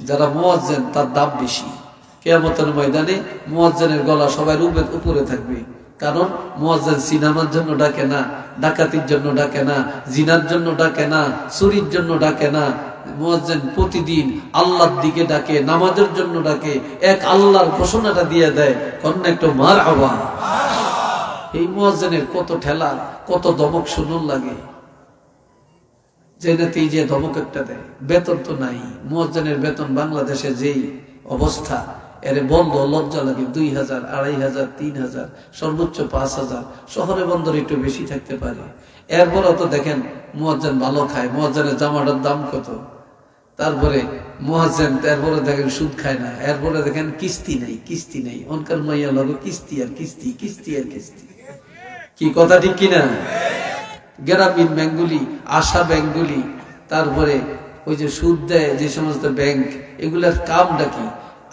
যারা মুয়াজ্জিন তার দাম বেশি। কিয়ামতের ময়দানে মুয়াজ্জিনের গলা সবাই উপরে থাকবে, কারণ মুয়াজ্জিন সিনেমার জন্য ডাকে না, ডাকাতির জন্য ডাকে না, জিনার জন্য ডাকে না, চুরির জন্য ডাকে না। মুয়াজ্জিন প্রতিদিন আল্লাহর দিকে ডাকে, নামাজের জন্য ডাকে, এক আল্লাহর ঘোষণাটা দিয়ে দেয়, কন্যা একটু মারহাবা। এই মুয়াজ্জিনের কত ঠেলা, কত দমক শুনুন লাগে, যেটাতেই যে ধমক একটা দেয়। বেতন তো নাই, মুয়াজ্জিনের বেতন বাংলাদেশে যেই অবস্থা, এরে বন্ধ লজ্জা লাগে। 2000, 2500, 3000, সর্বোচ্চ 5000। শহরে বন্দর একটু বেশি থাকতে পারে। এরপরও তো দেখেন মুয়াজ্জিন ভালো খায়, মুয়াজ্জিনের জামাটার দাম কত। তারপরে মুয়াজ্জিন এরপরে দেখেন সুদ খায় না, এরপরে দেখেন কিস্তি নেই, কিস্তি নেই। অনকার মাইয়া লাগে কিস্তি আর কিস্তি, কিস্তি আর কিস্তি। কি কথা ঠিক কিনা? গ্রামীণ ব্যাংকগুলি, আশা ব্যাংকগুলি, তারপরে ওই যে সুদ দেয় যে সমস্ত ব্যাংক, এগুলার কামটা কি?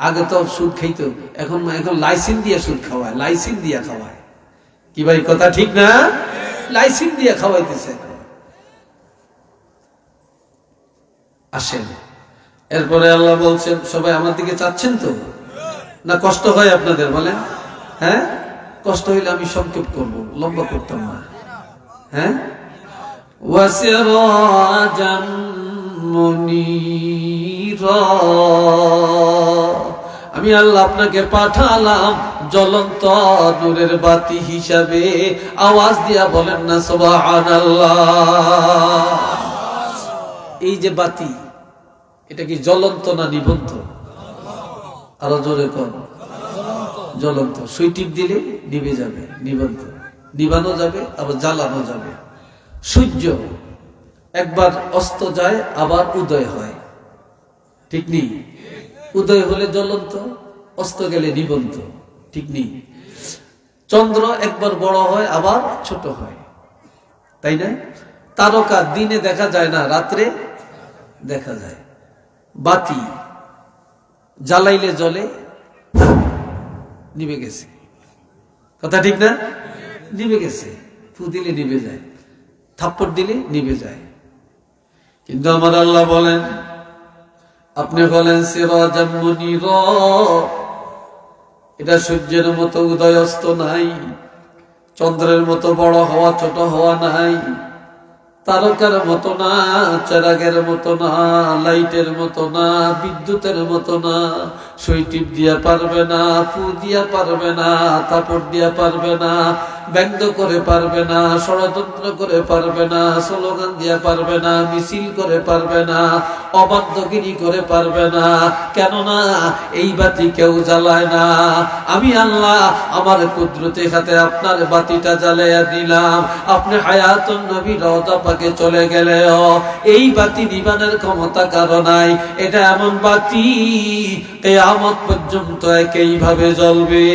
আগে তো সুদ খাইতো, এখন লাইসেন্স দিয়ে সুদ খাওয়ায়, লাইসেন্স দিয়ে খাওয়ায়। কি ভাই কথা ঠিক না? লাইসেন্স দিয়ে খাওয়াইতেছে। আসেন, এরপরে আল্লাহ বলছেন, সবাই আমার দিকে চাচ্ছেন তো না? কষ্ট হয় আপনাদের বলেন? হ্যাঁ, কষ্ট হইলে আমি সংক্ষেপ করব, লম্বা করতাম না। হ্যাঁ, ওয়াসিরাজাম মুনীরা, আমি আল্লাহ আপনাকে পাঠালাম জ্বলন্ত নূরের বাতি হিসাবে। আওয়াজ দিয়া বলেন না সুবহানাল্লাহ। এই যে বাতি, এটা কি জ্বলন্ত না নিবন্ধ? আরো জোরে কর। জ্বলন্ত। সুই টিপ দিলে নিভে যাবে, নিবন্ধ। নিবানো যাবে, আবার জ্বালানো যাবে। সূর্য একবার অস্ত যায়, আবার উদয় হয়, ঠিক নেই? উদয় হলে জ্বলন্ত, অস্ত গেলে নিবন্ধ, ঠিক নেই? চন্দ্র একবার বড় হয়, আবার ছোট হয়, তাই না? তারকা দিনে দেখা যায় না, রাত্রে দেখা যায়। বাতি জ্বালাইলে জ্বলে, নিভে গেছে। কথা ঠিক না? নিভে গেছে। ফু দিলে নিভে যায়, থাপ্পড় দিলে নিভে যায়। কিন্তু আমার আল্লাহ বলেন, আপনি বলেন সিরাজাম মুনীরা, এটা সূর্যের মতো উদয় অস্ত নাই, চন্দ্রের মতো বড় হওয়া ছোট হওয়া নাই, তারকার মতো না, চেরাগের মতো না, লাইটের মতো না, বিদ্যুতের মতো না। সুই টিপ দিয়া পারবে না, ফু দিয়া পারবে না, তাপড় দিয়া পারবে না, ব্যঙ্গ করে পারবে না, ষড়যন্ত্র করে পারবে না, স্লোগান দিয়া পারবে না, মিছিল করে পারবে না, অবাধ্যগিরি করে পারবে না। কেননা এই বাতি কেউ জ্বালায় না। আমি আল্লাহ আমার কুদরতের হাতে আপনার বাতিটা জ্বালাইয়া দিলাম। আপনি হায়াতুন নবী রওজা পাকে চলে গেলেও এই বাতি নিবানের ক্ষমতা কারো নাই। এটা এমন বাতি কিয়ামত পর্যন্ত একইভাবে জ্বলবে।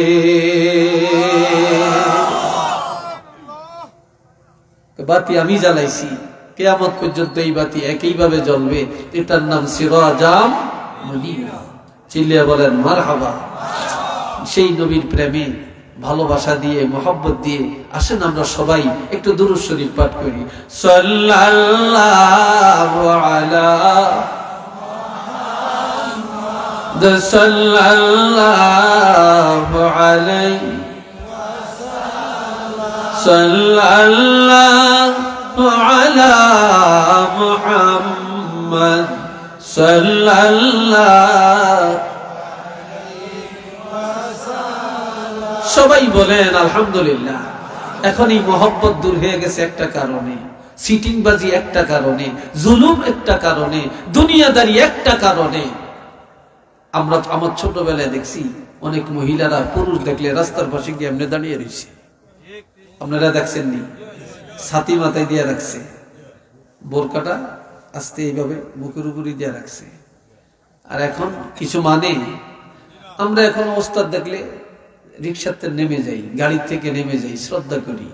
বাতি আমি জ্বালাইছি, কিয়ামত পর্যন্ত এই বাতি একইভাবে জ্বলবে। এটার নাম সিরাজাম মুনীরা। চিল্লিয়ে বলেন মারহাবা। সেই নবীর প্রেমে ভালোবাসা দিয়ে, মোহাব্বত দিয়ে আসেন আমরা সবাই একটু দুরূদ শরীফ পাঠ করি। সাল্লাল্লাহু আলা মুহাম্মদ, সাল্লাল্লাহু আলাইহি সাল্লাল্লাহু আলা মুহাম্মদ, সাল্লাল্লাহু। সবাই বলেন আলহামদুলিল্লাহ। এখন এই মহব্বত দূর হয়ে গেছে একটা কারণে, সিটিংবাজি একটা কারণে, জুলুম একটা কারণে, দুনিয়াদারি একটা কারণে। আমরা আমার ছোটবেলায় দেখছি অনেক মহিলারা পুরুষ দেখলে রাস্তার পাশে গিয়ে এমনি দাঁড়িয়ে রয়েছে। আপনারা দেখছেন নি? ছাতি মাথায় দিয়ে রাখছে, বোরকাটা আস্তে এইভাবে বুকের উপরে দিয়ে রাখছে। আর এখন কিছু মানে আমরা এখন ওস্তাদ দেখলে রিক্সাতে নেমে যাই, গাড়ি থেকে নেমে যাই, শ্রদ্ধা করি।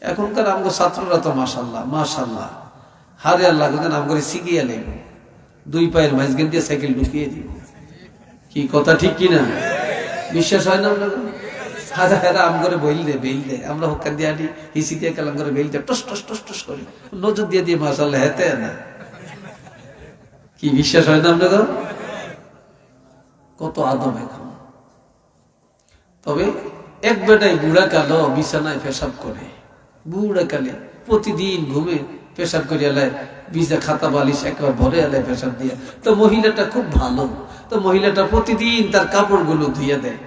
এখনকার আমগো ছাত্ররা তো মাশাল্লাহ মাশাল্লাহ, হারে আল্লাহ আমগরে শিখিয়ে নেব, দুই পায়ের মাঝখান দিয়ে সাইকেল ঢুকিয়ে দিব। কি কথা ঠিক কিনা? বিশ্বাস হয় না? আমগরে বইল দে, বেইল দে, আমরা হকার দিয়ে আনি হিসি দিয়ে কালাম করে বেইল দে, টস টস টস টস করি, নজর দিয়ে দিয়ে মাশাল্লাহ হেতে না। কি বিশ্বাস হয় না আপনাদের? কত আদব এখন। তবে এক বেটাই বুড়া কালো বিছানায় পেশাব করে, বুড়া কালে প্রতিদিন ঘুমে পেশাব করে এলায়, বিজা খাতা বালিশ একবার ভরে এলায় পেশাব দিয়ে। তো মহিলাটা খুব ভালো, তো মহিলাটা প্রতিদিন তার কাপড়গুলো ধুইয়া দেয়।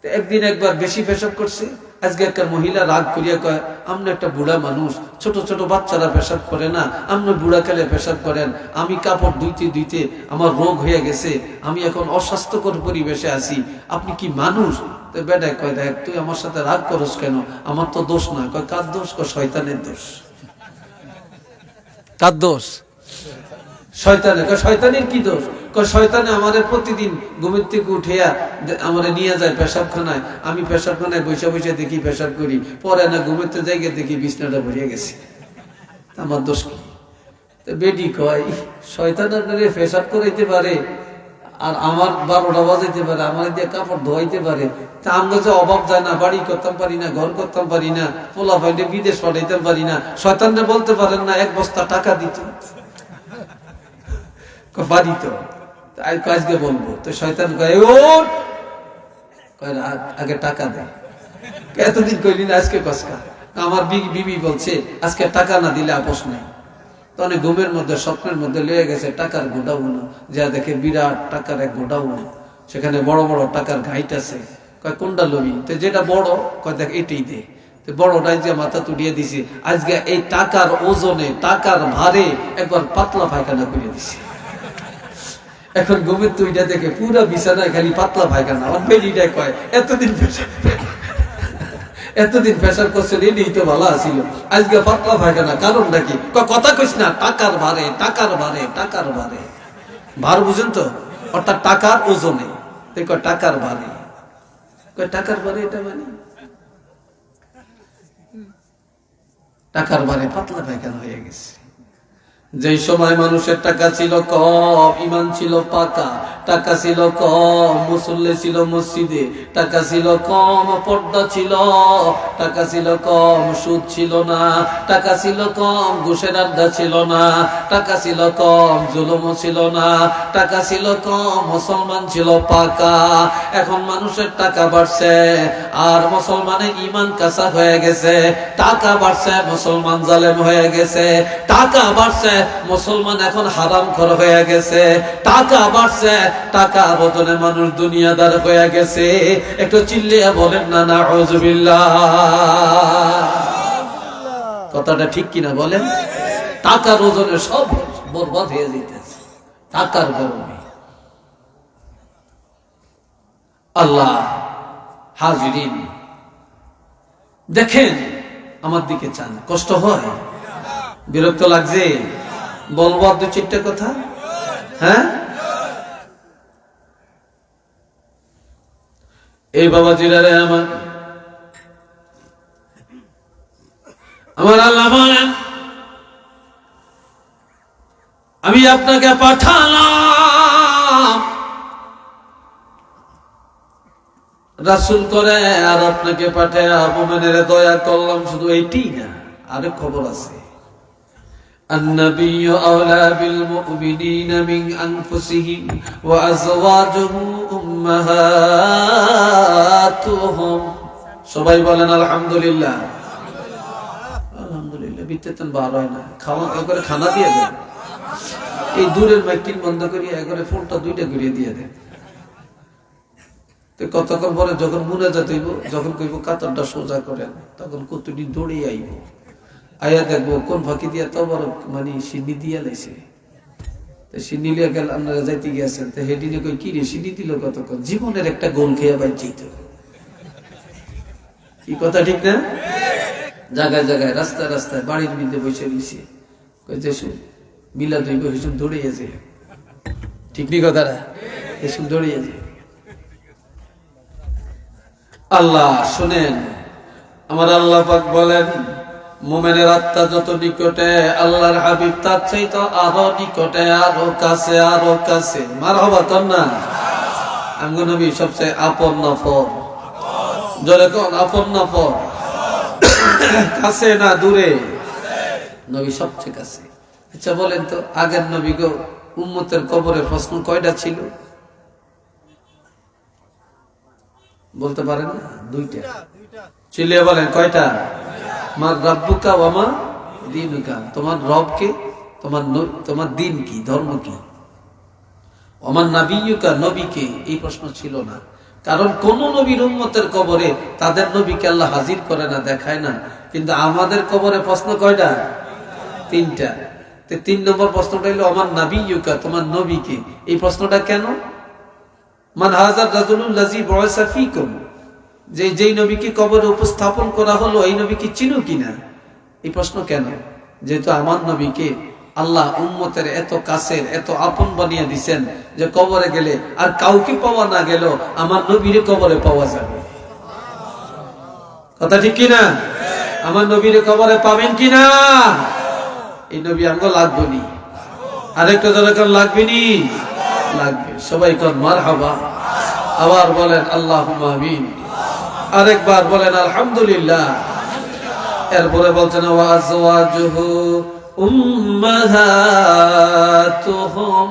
একদিন একবার বেশি পেশাব করছে, আজকে একটা মহিলা রাগ করিয়া কয়, আপনি একটা বুড়া মানুষ, ছোট ছোট বাচ্চারা পেশাব করে না, আপনি বুড়া কালে পেশাব করেন, আমি কাপড় ধুইতে ধুইতে আমার রোগ হয়ে গেছে, আমি এখন অস্বাস্থ্যকর পরিবেশে আছি, আপনি কি মানুষ? তো বেটায় কয়, দেখ তুই আমার সাথে রাগ করস কেন, আমার তো দোষ না। কয় কার দোষ? কয় শয়তানের দোষ। কার দোষ? শয়তানের। কয় শয়তানের কি দোষ? কয় শয়তানে আমাদের প্রতিদিন ঘুমের থেকে উঠিয়া আমারে নিয়ে যায় পেশাবখানায়, আমি পেশাবখানায় বসে বসে দেখি পেশাব করি, পরে না ঘুমেতে জায়গা দেখি বিছনাটা ভরিয়া গেছে, আমার দোষ কি? তো বেটি কয়, শয়তান আপনারে পেশাব করাইতে পারে আর আমার 12টা বাজাইতে পারে, আমার দিয়ে কাপড় ধোয়াইতে পারে, তা আমরা যে অভাব যায় না, বাড়ি করতাম পারি না, ঘর করতাম পারি না, পোলা ফাইলে বিদেশ পাঠাইতে পারি না, শয়তানরে বলতে পারেন না এক বস্তা টাকা দিত? বাড়ি তো আজকে বলবো। তো শয়তান কয়, আগে টাকা দেয়। এতদিন কইলি না, আজকে কসকা? আমার বিবি বলছে আজকে টাকা না দিলে আপোষ নেই। তো অনেক ঘুমের মধ্যে স্বপ্নের মধ্যে লয়ে গেছে টাকার গোডাউন, যা দেখে বিরাট টাকার এক গোডাউন, সেখানে বড় বড় টাকার ঘাইট আছে। কয় কোনটা লবি? তো যেটা বড়, কয় দেখ এটাই দে। বড়টাই যে মাথা তুলিয়ে দিছি, আজকে এই টাকার ওজনে, টাকার ভারে একবার পাতলা পায়খানা করে দিছি। এখন ঘুমের তুইটা দেখে পুরা বিছানায় খালি পাতলা পায়খানা। আমার বেরিটা কয়, এতদিন পেশাব করছেন, এটাই তো ভালো আছিল, আজকে পাতলা পায়খানা, কারণটা কি? কথা কইস না, টাকার ভারে, টাকার ভারে, টাকার ভারে। ভার বুঝেন তো, অর্থাৎ টাকার ওজনে। টাকার ভারে, টাকার ভারে, এটা মানে টাকার ভারে পাতলা পায়খানা হয়ে গেছে। যেই সময় মানুষের টাকা ছিল কম, ইমান ছিল পাকা, টাকা ছিল কম, মুসল্লি ছিল মসজিদে, টাকা ছিল কম, পর্দা ছিল, টাকা ছিল কম, সুদ ছিল না, টাকা ছিল কম, ঘুষের আড্ডা ছিল না, টাকা ছিল কম, জুলুম ছিল না, টাকা ছিল কম, মুসলমান ছিল পাকা। এখন মানুষের টাকা বাড়ছে আর মুসলমানের ইমান কাঁচা হয়ে গেছে, টাকা বাড়ছে মুসলমান জালেম হয়ে গেছে, টাকা বাড়ছে মুসলমান এখন হারামখোর হয়ে গেছে, টাকা বাড়ছে, টাকা বদলে মানুষ দুনিয়াদার হয়ে গেছে। একটু চিল্লিয়া বলেন না নাউযুবিল্লাহ। কথাটা ঠিক কিনা বলেন? টাকার ওজনে সব বরবাদ হয়ে যেতেছে, টাকার গরমে। আল্লাহ হাজিরিন, দেখেন আমার দিকে চান, কষ্ট হয়, বিরক্ত লাগছে, বলবো আর 2-4টা কথা। হ্যাঁ, এই বাবাজিরা রে আমার আল্লাহ বলেন, আমি আপনাকে পাঠালাম রাসূল করে, আর আপনাকে পাঠায় মুমিনের দয়া করলাম। শুধু এইটি না, আরেক খবর আছে। النبي أولى بالمؤمنين من أنفسهم وأزواجه أمهاتهم। সবাই বলেন আলহামদুলিল্লাহ। আলহামদুলিল্লাহ। বিতেতন বার হয় না, খাওয়া করে খানা দিয়ে দেন। এই দূরের মাইকিং বন্ধ করিয়ে একবারে ফোনটা 2টা ঘুরিয়ে দিয়ে দেন। তো কতক্ষণ পরে যখন মুনাজাত হইব, যখন কইব কাতরটা সোজা করেন, তখন কতটি দৌড়ে আইব, আয়া দেখবো কোন ফাঁকি দিয়া তো বড় মানে সিন্নি দিয়া লাইছে। সিন্নি লিয়া গেল, আপনারা যাইতে গিয়েছেন, তো হেডিনে কই কি রে সিন্নি দিল কতক্ষণ, জীবনের একটা গোল খেয়ে বাইচিত। কি কথা ঠিক না? জায়গায় জায়গায়, রাস্তায় রাস্তায়, বাড়ির মধ্যে বসে রয়েছে, কই যে মিলা দইব হিসুম দৌড়িয়ে যায়। ঠিক নি কথাটা? হিসুম দৌড়িয়ে যায়। আল্লাহ শুনেন, আমার আল্লাহ পাক বলেন, মুমিনের আত্মা যত নিকটে, আল্লাহর হাবিব তার চাইতে আরো নিকটে, আরো কাছে, আরো কাছে। মারহাবা কর না। আমগো নবী সবচেয়ে আপন নফর, জোরে কোন আপন নফর, কাছে না দূরে? নবী সবচেয়ে কাছে। আচ্ছা বলেন তো, আগের নবী গো উম্মতের কবরে প্রশ্ন কয়টা ছিল? বলতে পারেন না? দুইটা। চিল্লিয়ে বলেন কয়টা? মার রাব্বুকা ওয়া মা দীনুকা, তোমার রব কে, তোমার দিন কি, ধর্ম কি। ওমান নাবিয়্যুকা, নবী কে, এই প্রশ্ন ছিল না। কারণ কোন নবীর উম্মতের কবরে তাদের নবীকে আল্লাহ হাজির করে না, দেখায় না। কিন্তু আমাদের কবরে প্রশ্ন কয়টা? তিনটা। 3 নম্বর প্রশ্নটা হলো ওমান নাবিয়্যুকা, তোমার নবী কে। এই প্রশ্নটা কেন? মান হাযার রাজুলুল লাযী বুইসা ফীকুম, যেই নবীকে কবরে উপস্থাপন করা হলো এই নবীকে চিনো কিনা। এই প্রশ্ন কেন? যেহেতু আমার নবীকে আল্লাহ উম্মতের এত কাছের, এত আপন বানিয়ে দিচ্ছেন যে কবরে গেলে আর কাউকে পাওয়া না গেল আমার নবীরে কবরে পাওয়া যাবে। কথা ঠিক কিনা? আমার নবীরে কবরে পাবেন কিনা? এই নবী আমগো লাগবে নি? আরেকটা দরকার লাগবে নি? লাগবে। সবাই কর মারহাবা। আবার বলেন আল্লাহুম্মা আমিন। আরেকবার বলেন আলহামদুলিল্লাহ। এরপরে বলছেন ওয়া আজওয়াজুহু উম্মাহাতুহুম,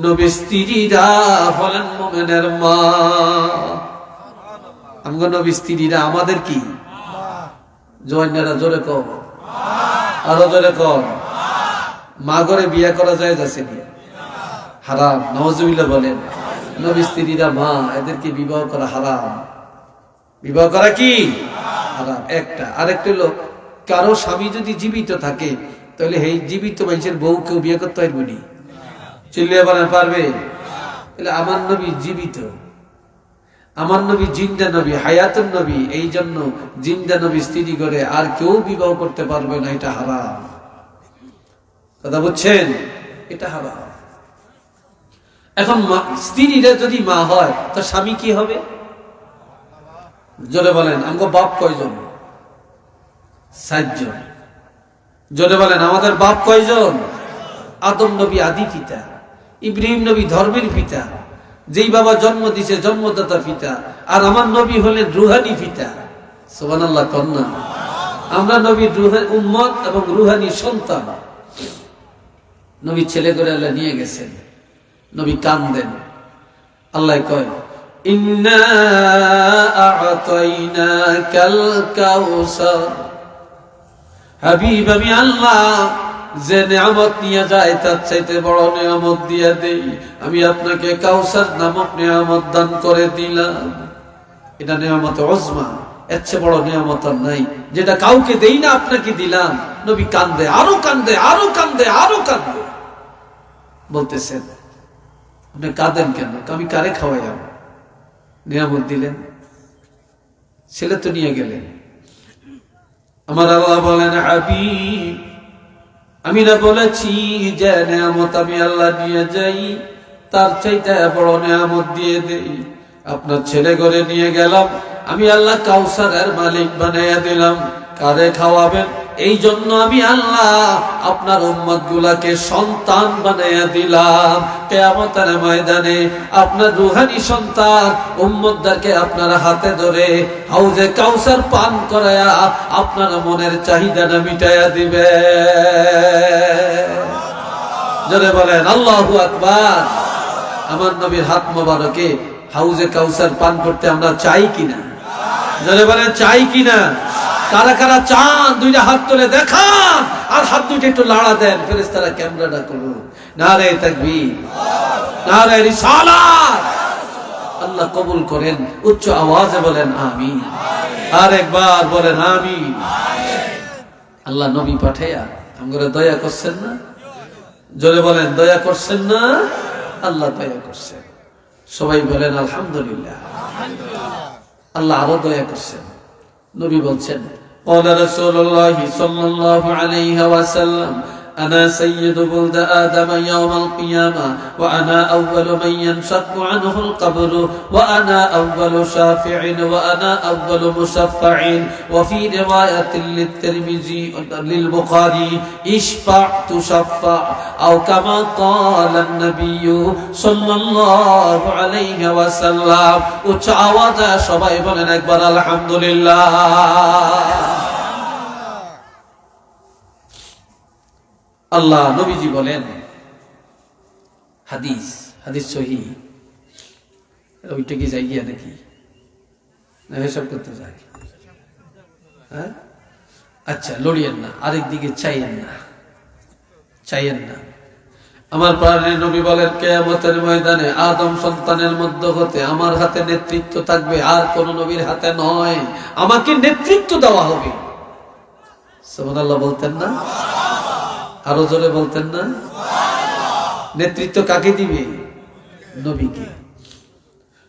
নবী স্ত্রীরা হলেন মুমিনের মা। আমগো নবী স্ত্রীরা আমাদের কি? জওয়ানেরা জোরে কও, আরো জোরে কও। মা ঘরে বিয়ে করা যায় যাচ্ছে কি? হারাম। নাউজুবিল্লাহ বলেন। নবী স্ত্রীরা মা, এদেরকে বিবাহ করা হারাম। বিবাহ করা কি হারাম? একটা। আরেকটা হলো কারো স্বামী যদি জীবিত থাকে তাহলে এই জীবিত মানুষের বউ কেউ বিয়ে করতে পারবে না। চিল্লিয়ে বলেন পারবে? তাহলে আমার নবী জীবিত, আমার নবী জিন্দা নবী, হায়াতুন নবী। এই জন্য জিন্দা নবী স্ত্রী করে আর কেউ বিবাহ করতে পারবে না, এটা হারাম। কথা বুঝছেন? এটা হারাম। এখন স্ত্রীরা যদি মা হয় তো স্বামী কি হবে? জোরে বলেন। আমগো বাপ কয়জন? 7 জন। জোরে বলেন আমাদের বাপ কয়জন? আদম নবী আদি পিতা, ইব্রাহিম নবী ধর্মের পিতা, যেই বাবা জন্ম দিছে জন্মদাতা পিতা, আর আমার নবী হলেন রুহানি পিতা। সুবহানাল্লাহ কন্যা। আমরা নবীর রুহানি উম্মত এবং রুহানি সন্তান। নবী ছেলে করে আল্লাহ নিয়ে গেছেন, নবী কান্দেন। আল্লাহ কয় ইন্না আ'তাইনাকাল কাউসার, হাবিব আমি আল্লাহ যে নিয়ামত নিয়ে যায় তার চাইতে বড় নিয়ামত দিয়ে দেই। আমি আপনাকে কাউসার নামক নিয়ামত দান করে দিলাম। এটা নিয়ামত উজমা, এর চেয়ে বড় নিয়ামত আর নাই, যেটা কাউকে দেই না আপনাকে দিলাম। নবী কান্দে, আরো কান্দে, আরো কান্দে, আরো কান্দে। বলতেছেন আপনি কাঁদেন কেন? আমি কারে খাওয়াই? নিয়ামত দিলেন, ছেলে তো নিয়ে গেলেন। আমার আল্লাহ বলেন হাবিব আমি না বলেছি যে নিয়ামত আমি আল্লাহ নিয়ে যাই তার চাইতে বড় নিয়ামত দিয়ে দেই। আপনার ছেলে ঘরে নিয়ে গেলাম, আমি আল্লাহ কাউসারের মালিক বানাইয়া দিলাম। কারে খাওয়াবেন? এই জন্য আমি আল্লাহ আপনার উম্মত গুলাকে সন্তান বানাইয়া দিলাম। কিয়ামতের ময়দানে আপনার রুহানি সন্তান উম্মতদেরকে আপনার হাতে ধরে হাউজে কাউসার পান করায়া আপনার মনের চাহিদাটা মিটাইয়া দিবে। জোরে বলেন আল্লাহু আকবার। আমার নবীর হাত মোবারকে হাউজে কাউসার পান করতে আমরা চাই কিনা? জোরে বলেন চাই কিনা? কারা কারা চান? দুইটা হাত তুলে দেখান, আর হাত দুইটা একটু লাড়া দেন। ফেরেশতারা ক্যামেরাটা করুন। নারে তাকবীর, নারে রিসালাত। আল্লাহ কবুল করেন। উচ্চ আওয়াজে বলেন আমিন। আর একবার বলেন আমিন। আল্লাহ নবী পাঠাইয়া আমগরে দয়া করছেন না? জোরে বলেন দয়া করছেন না? আল্লাহ দয়া করছেন। সবাই বলেন আলহামদুলিল্লাহ। আল্লাহ আরো দয়া করছেন। নবী বলছেন قال رسول الله صلى الله عليه وسلم أنا سيد ولد آدم يوم القيامة وأنا أول من ينشق عنه القبر وأنا أول شافع وأنا أول مشفع وفي رواية للترمذي للبخاري اشفع تشفع أو كما قال النبي صلى الله عليه وسلم উচ্চ আওয়াজে সবাই বলেন একবার আলহামদুলিল্লাহ। আল্লাহ নবীজি বলেন হাদিস, হাদিস সহিহ। ওইটা কি যাই গিয়া নাকি? না হিসাব করতে যায়? হ্যাঁ, আচ্ছা লড়িয়েন না, আরেক দিকে চাইয়েন না, চাইয়েন না। আমার প্রাণের নবী বলেন, কিয়ামতের ময়দানে আদম সন্তানের মধ্য হতে আমার হাতে নেতৃত্ব থাকবে, আর কোন নবীর হাতে নয়। আমাকে নেতৃত্ব দেওয়া হবে। সুবহানাল্লাহ বলতেন না? আরো জোরে বলতেন না? নেতৃত্ব কাকে দিবে? নবীকে।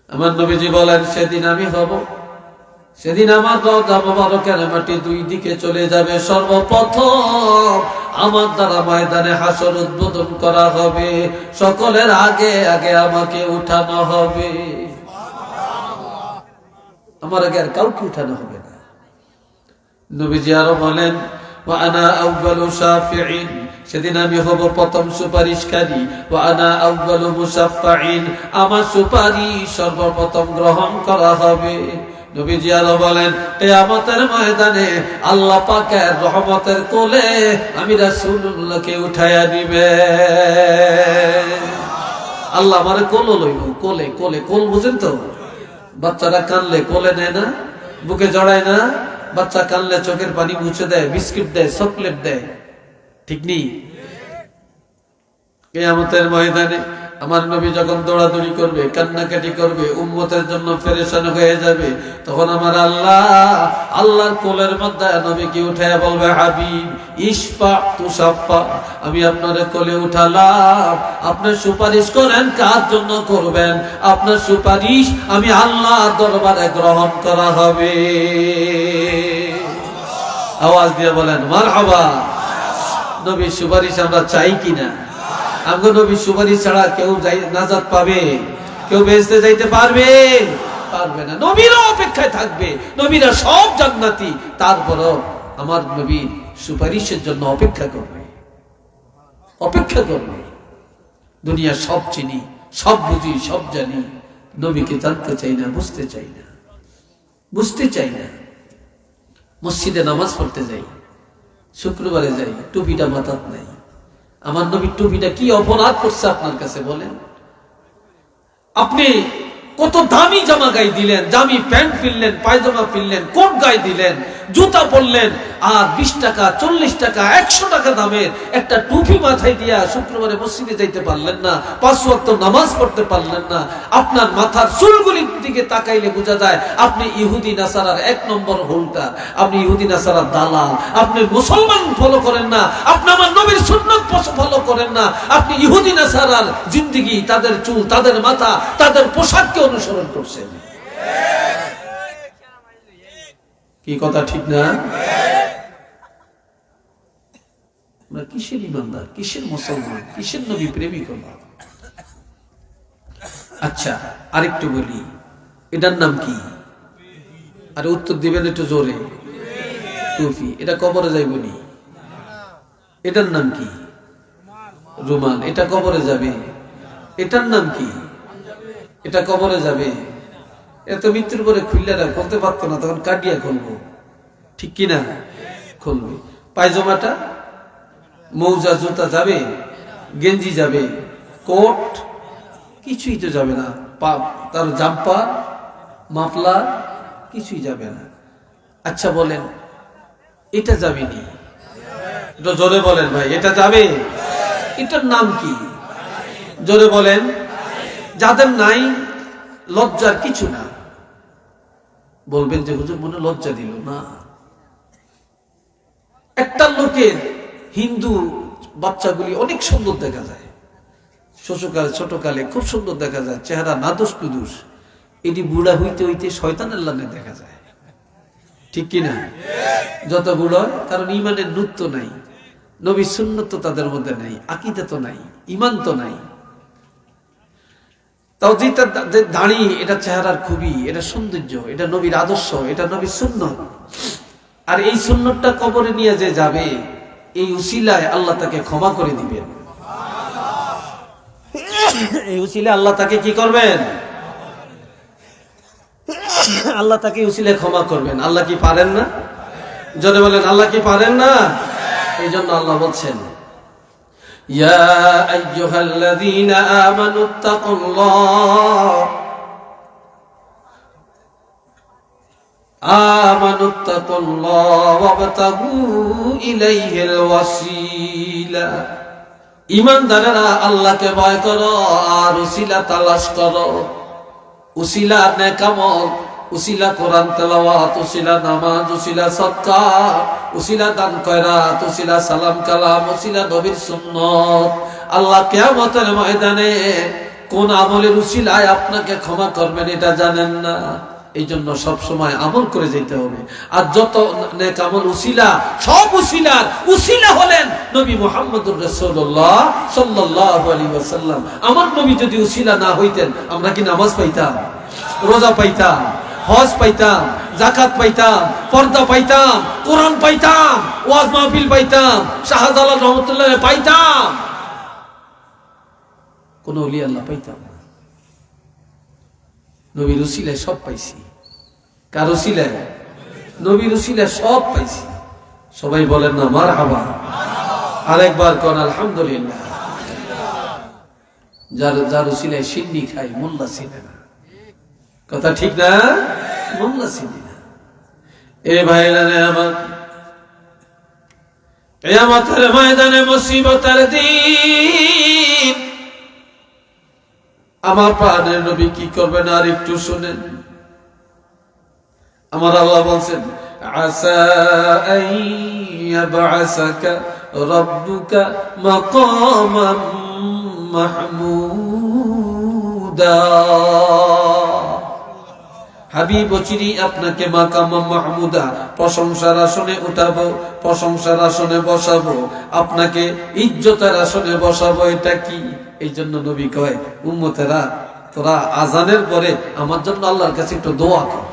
আমার নবীজি বলেন, সেদিন আমি হব, সেদিন আমার রওজা মুবারকের মাটি দুই দিকে চলে যাবে। সর্বপ্রথম আমার দ্বারা ময়দানে হাসর উদ্বোধন করা হবে, সকলের আগে আগে আমাকে উঠানো হবে। আমার আগে আর কাউকে উঠানো হবে না। নবীজি আরো বলেন, ওয়া আনা আউয়ালু শাফিঈন, সেদিন আমি হব প্রথম সুপারিশকারী। ওয়া আনা আউয়ালু মুশাফফাঈন, আমার সুপারিশ সর্বপ্রথম গ্রহণ করা হবে। নবীজি আরো বলেন, কিয়ামতের ময়দানে আল্লাহ পাকের রহমতের কোলে আমি রাসূলুল্লাহকে উঠাইয়া দিবে। আল্লাহ আমারে কোলে লইব, কোলে কোলে, কোল বুঝেন তো? বাচ্চারা কানলে কোলে নেয় না, বুকে জড়ায় না। বাচ্চা কানলে চোখের পানি মুছে দেয়, বিস্কিট দেয়, চকলেট দেয়, ঠিক নেই? কিয়ামতের ময়দানে আমার নবী যখন দৌড়াদৌড়ি করবে, কান্নাকাটি করবে, উম্মতের জন্য পেরেশান হয়ে যাবে, তখন আমার আল্লাহর কোলের মধ্যে নবীকে উঠাইয়া বলবে, হাবিব ইশফা তুশাফা, আমি আপনার কোলে উঠালাম, আপনি সুপারিশ করেন, কার জন্য করবেন? আপনার সুপারিশ আমি আল্লাহর দরবারে গ্রহণ করা হবে। আওয়াজ দিয়ে বলেন মারহাবা। নবীর সুপারিশ আমরা চাই কিনা? আমগো নবীর সুপারিশ ছাড়া কেউ নাজাত পাবে? কেউ বেহেশতে যাইতে পারবে? পারবে না। নবীরা অপেক্ষায় থাকবে, নবীরা সব জান্নাতি, তারপরও আমার নবীর সুপারিশের জন্য অপেক্ষা করবে, অপেক্ষা করবে। দুনিয়া সব চিনি, সব বুঝি, সব জানি, নবীকে জানতে চাই না, বুঝতে চাই না, বুঝতে চাই না। মসজিদে নামাজ পড়তে যাই, শুক্রবারে যাই, টুপিটা মাথাত নাই। আমার নবীর টুপিটা কি অপরাধ করছে আপনার কাছে বলেন? আপনি কত দামি জামা গায়ে দিলেন, দামি প্যান্ট কিনলেন, পায়জামা কিনলেন, কোট গায়ে দিলেন, জুতা পরলেন, আর 20 টাকা, 40 টাকা, 100 টাকা দামের একটা টুপি মাথায় দিয়া শুক্রবারে মসজিদে যাইতে পারলেন না, 5 ওয়াক্ত নামাজ পড়তে পারলেন না। আপনার মাথার চুলগুলির দিকে তাকাইলে বোঝা যায় আপনি ইহুদি নাসারার 1 নম্বর হোল্ডার, আপনি ইহুদি নাসারার দালাল। আপনি মুসলমান ফলো করেন না, আপনি আমার নবীর সুন্নাত ফলো করেন না, আপনি ইহুদি নাসারার জিন্দেগি, তাদের চুল, তাদের মাথা, তাদের পোশাককে অনুসরণ করছেন। কি কথা ঠিক না? আমরা কিসের ইমানদার, কিসের মুসলমান, কিসের নবী প্রেমিক? আচ্ছা আরেকটু বলি, এটার নাম কি? আরে উত্তর দিবেন একটু জোরে। টুপি। এটা কবরে যাইবনি। এটার নাম কি? রুমাল। এটা কবরে যাবে। এটার নাম কি? এটা কবরে যাবে। এত মৃত্যুর পরে খুললে না, খুলতে পারতো না, তখন কাটিয়া খুলবো, ঠিক কিনা? খুলবে। পায়জামাটা, মৌজা, জুতা যাবে, গেঞ্জি যাবে, কোট কিছুই তো যাবে না, তার জাম্পার, মাফলার কিছুই যাবে না। আচ্ছা বলেন এটা যাবেনি? এটা জোরে বলেন ভাই, এটা যাবে? এটার নাম কি? জোরে বলেন। যাদের নাই লজ্জার কিছু না। বলবেন যে হুজুর মনে লজ্জা দিল না। একটা লোকের হিন্দু বাচ্চাগুলি অনেক সুন্দর দেখা যায়, ছোটকালে খুব সুন্দর দেখা যায়, চেহারা নাদুস নুদুস। এটি বুড়া হইতে হইতে শয়তানের লানে দেখা যায়, ঠিক কিনা? যত বুড়ো, কারণ ইমানের নূর তো নাই, নবীর সুন্নত তো তাদের মধ্যে নাই, আকীদা তো নাই, ইমান তো নাই। তাও যেটা দাড়ি, এটা চেহারার খুবই, এটা সৌন্দর্য, এটা নবীর আদর্শ, এটা নবীর সুন্নত। আর এই সুন্নতটা কবরে নিয়ে যে যাবে, এই উসিলায় আল্লাহ তাকে ক্ষমা করে দিবেন। এই উসিলায় আল্লাহ তাকে কি করবেন? আল্লাহ তাকে উসিলায় ক্ষমা করবেন। আল্লাহ কি পারেন না? জোরে বলেন আল্লাহ কি পারেন না? এই জন্য আল্লাহ বলছেন, ইয়া আইয়ুহাল্লাযীনা আমানুত্তাকুল্লাহ আমানুত্তাকুল্লাহ ওয়াবতাগু ইলাইহিল ওয়াসিলা। ঈমানদারেরা আল্লাহকে ভয় করো আর উসিলা তালাশ করো। উসিলা নেক আমল, উসিলা কোরআন তেলাওয়াত, উসিলা নামাজ, উসিলা সাদকা, উসিলা দান খয়রাত, উসিলা সালাম কালাম, উসিলা নবীর সুন্নাত। আল্লাহ কিয়ামতের ময়দানে কোন আমলের উসিলায় আপনাকে ক্ষমা করবেন এটা জানেন না। এই জন্য সব সময় আমল করে যেতে হবে। আর যত নেক আমল উসিলা, সব উসিলার উসিলা হলেন নবী মুহাম্মদুর রাসূলুল্লাহ সাল্লাল্লাহু আলাইহি ওয়াসাল্লাম। আমার নবী যদি উসিলা না হইতেন আমরা কি নামাজ পাইতাম, রোজা পাইতাম, হজ পাইতাম, যাকাত পাইতাম, পর্দা পাইতাম, কোরআন পাইতাম, ওয়াজ মাহফিল পাইতাম, শাহজালাল রহমাতুল্লাহ পাইতাম? কোন ওলি আল্লাহ পাইতাম না। নবীর উসিলায় সব পাইছি। কার উসিলায়? নবীর উসিলায় সব পাইছি। সবাই বলেন না মারহাবা। আরেকবার কোন আলহামদুলিল্লাহ। যার উসিলায় সিন্নি খাই মোল্লা চিনে না। কথা ঠিক না? মোল্লা চিনি না। এ ভাইরা রে আমার, কিয়ামতের ময়দানে মুসিবতের দিন আমার প্রাণের নবী কি করবেন আর একটু শুনেন। আমার আল্লাহ বলছেন আসা আইয়াবআসাকা রাব্বুকা মাকামান মাহমুদা। হাবিব চিরি আপনাকে মাকাম মাহমুদা প্রশংসার আসনে উঠাবো, প্রশংসার আসনে বসাবো, আপনাকে ইজ্জতের আসনে বসাবো। এটা কি? এই জন্য নবী কয় উম্মতেরা তোরা আজানের পরে আমার জন্য আল্লাহর কাছে একটু দোয়া কর।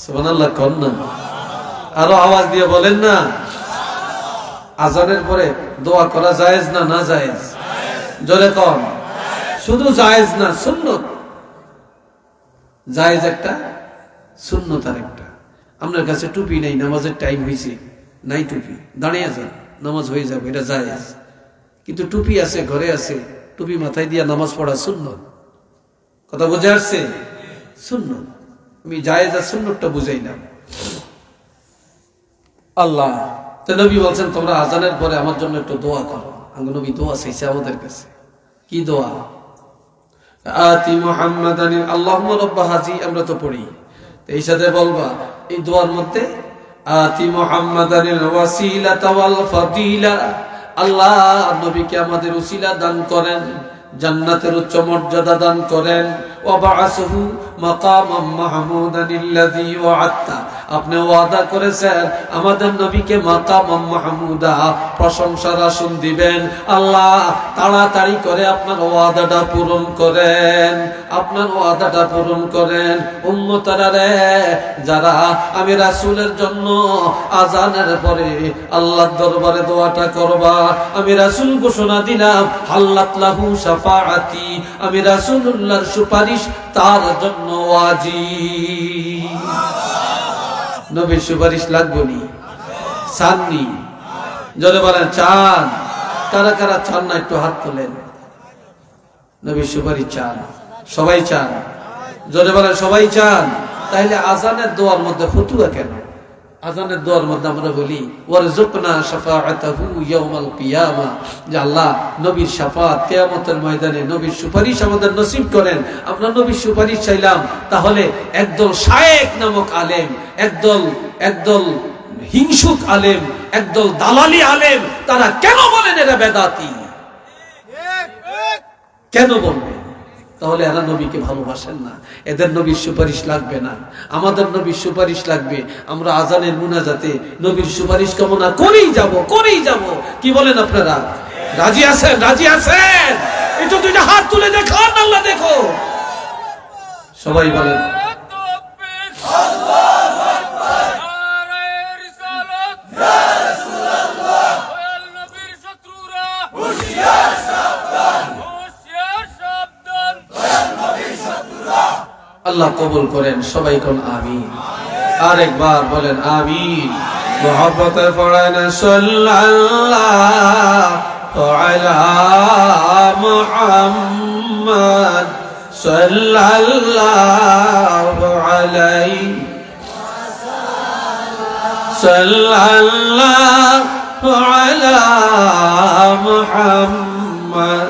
সুবহানাল্লাহ কর না, আরো আওয়াজ দিয়ে বলেন না। আজানের পরে দোয়া করা জায়েজ না না জায়েজ? জোরে কর। শুধু জায়েজ না, সুন্নত। জায়েজ একটা, সুন্নত আর একটা। আপনার কাছে টুপি নাই, নামাজের টাইম হয়েছে, নাই টুপি, দাঁড়িয়ে যান, নামাজ হয়ে যাবে, এটা জায়েজ। কিন্তু টুপি আছে, ঘরে আছে, টুপি মাথায় দিয়া নামাজ পড়া সুন্নত। কথা বুঝে আসছে? সুন্নত। আমি জায়েজ আর সুন্নতটা বুঝাইলাম। আল্লাহ তো নবী বলছেন তোমরা আজানের পরে আমার জন্য একটু দোয়া করো। আঙ্গ নবী দোয়া চাইছে আমাদের কাছে। কি দোয়া? আতি মুহাম্মাদান আল্লাহুম্মা রাব্বা হাজি, আমরা তো পড়ি, এই সাথে বলবা এই দোয়ার মধ্যে আতি মুহাম্মাদানিল ওয়াসিলাতা ওয়াল ফাদিলা। আল্লাহ নবীকে আমাদের উসিলা দান করেন, জান্নাতের উচ্চ মর্যাদা দান করেন। ওয়াবাআসহু মাকামাম মাহমুদানিল্লাযী ওয়া'আদতা, আপনি ওয়াদা করেছেন আমাদের নবীকে মাকামাম মাহমুদা প্রশংসার আসন দিবেন। আল্লাহ তাড়াতাড়ি করে আপনার ওয়াদাটা পূরণ করেন, আপনার ওয়াদাটা পূরণ করেন। উম্মতেরা রে, যারা আমি রাসূলের জন্য আজানের পরে আল্লাহর দরবারে দোয়াটা করবা, আমি রাসূল ঘোষণা দিলাম হাল্লাত লাহু শাফাআতি, আমি রাসূলুল্লাহর সুপারিশ তার জন্য ওয়াজিব। নবীর সুপারিশ লাগবে নি? চাননি? যদি বলেন চান, কারা কারা চান না একটু হাত তোলেন। নবীর সুপারিশ চান? সবাই চান? যদি বলেন সবাই চান, তাহলে আজানের দোয়ার মধ্যে ফতুয়া কেন? আজানের দোয়ার মধ্যে আমরা বলি ওয়ারযুকনা শাফাআতাহু ইয়াউমাল কিয়ামা, যে আল্লাহ নবীর শাফাত কিয়ামতের ময়দানে নবীর সুপারিশ আমাদের নসিব করেন। আমরা নবীর সুপারিশ চাইলাম, তাহলে একদল শায়েখ নামক আলেম, একদল হিংসুক আলেম, একদল দালালি আলেম, তারা কেন বলেন এরা বেদাতি? কেন বলবে? তাহলে এরা নবীকে ভালোবাসেন না, এদের নবীর সুপারিশ লাগবে না। আমাদের নবীর সুপারিশ লাগবে। আমরা আজানের মুনাজাতে নবীর সুপারিশ কামনা করেই যাব। কি বলেন আপনারা? রাজি আছেন? রাজি আছেন? একটু দুইটা হাত তুলে দেখান, আল্লাহ দেখো। সবাই বলেন আল্লাহ কবুল করেন। সবাই কোন আমিন। আরেকবার বলেন আমিন। মুহাব্বতে পড়েন সাল্লাল্লাহু আলা মুহাম্মদ সাল্লাল্লাহু আলাইহি সাল্লাল্লাহু আলা মুহাম্মদ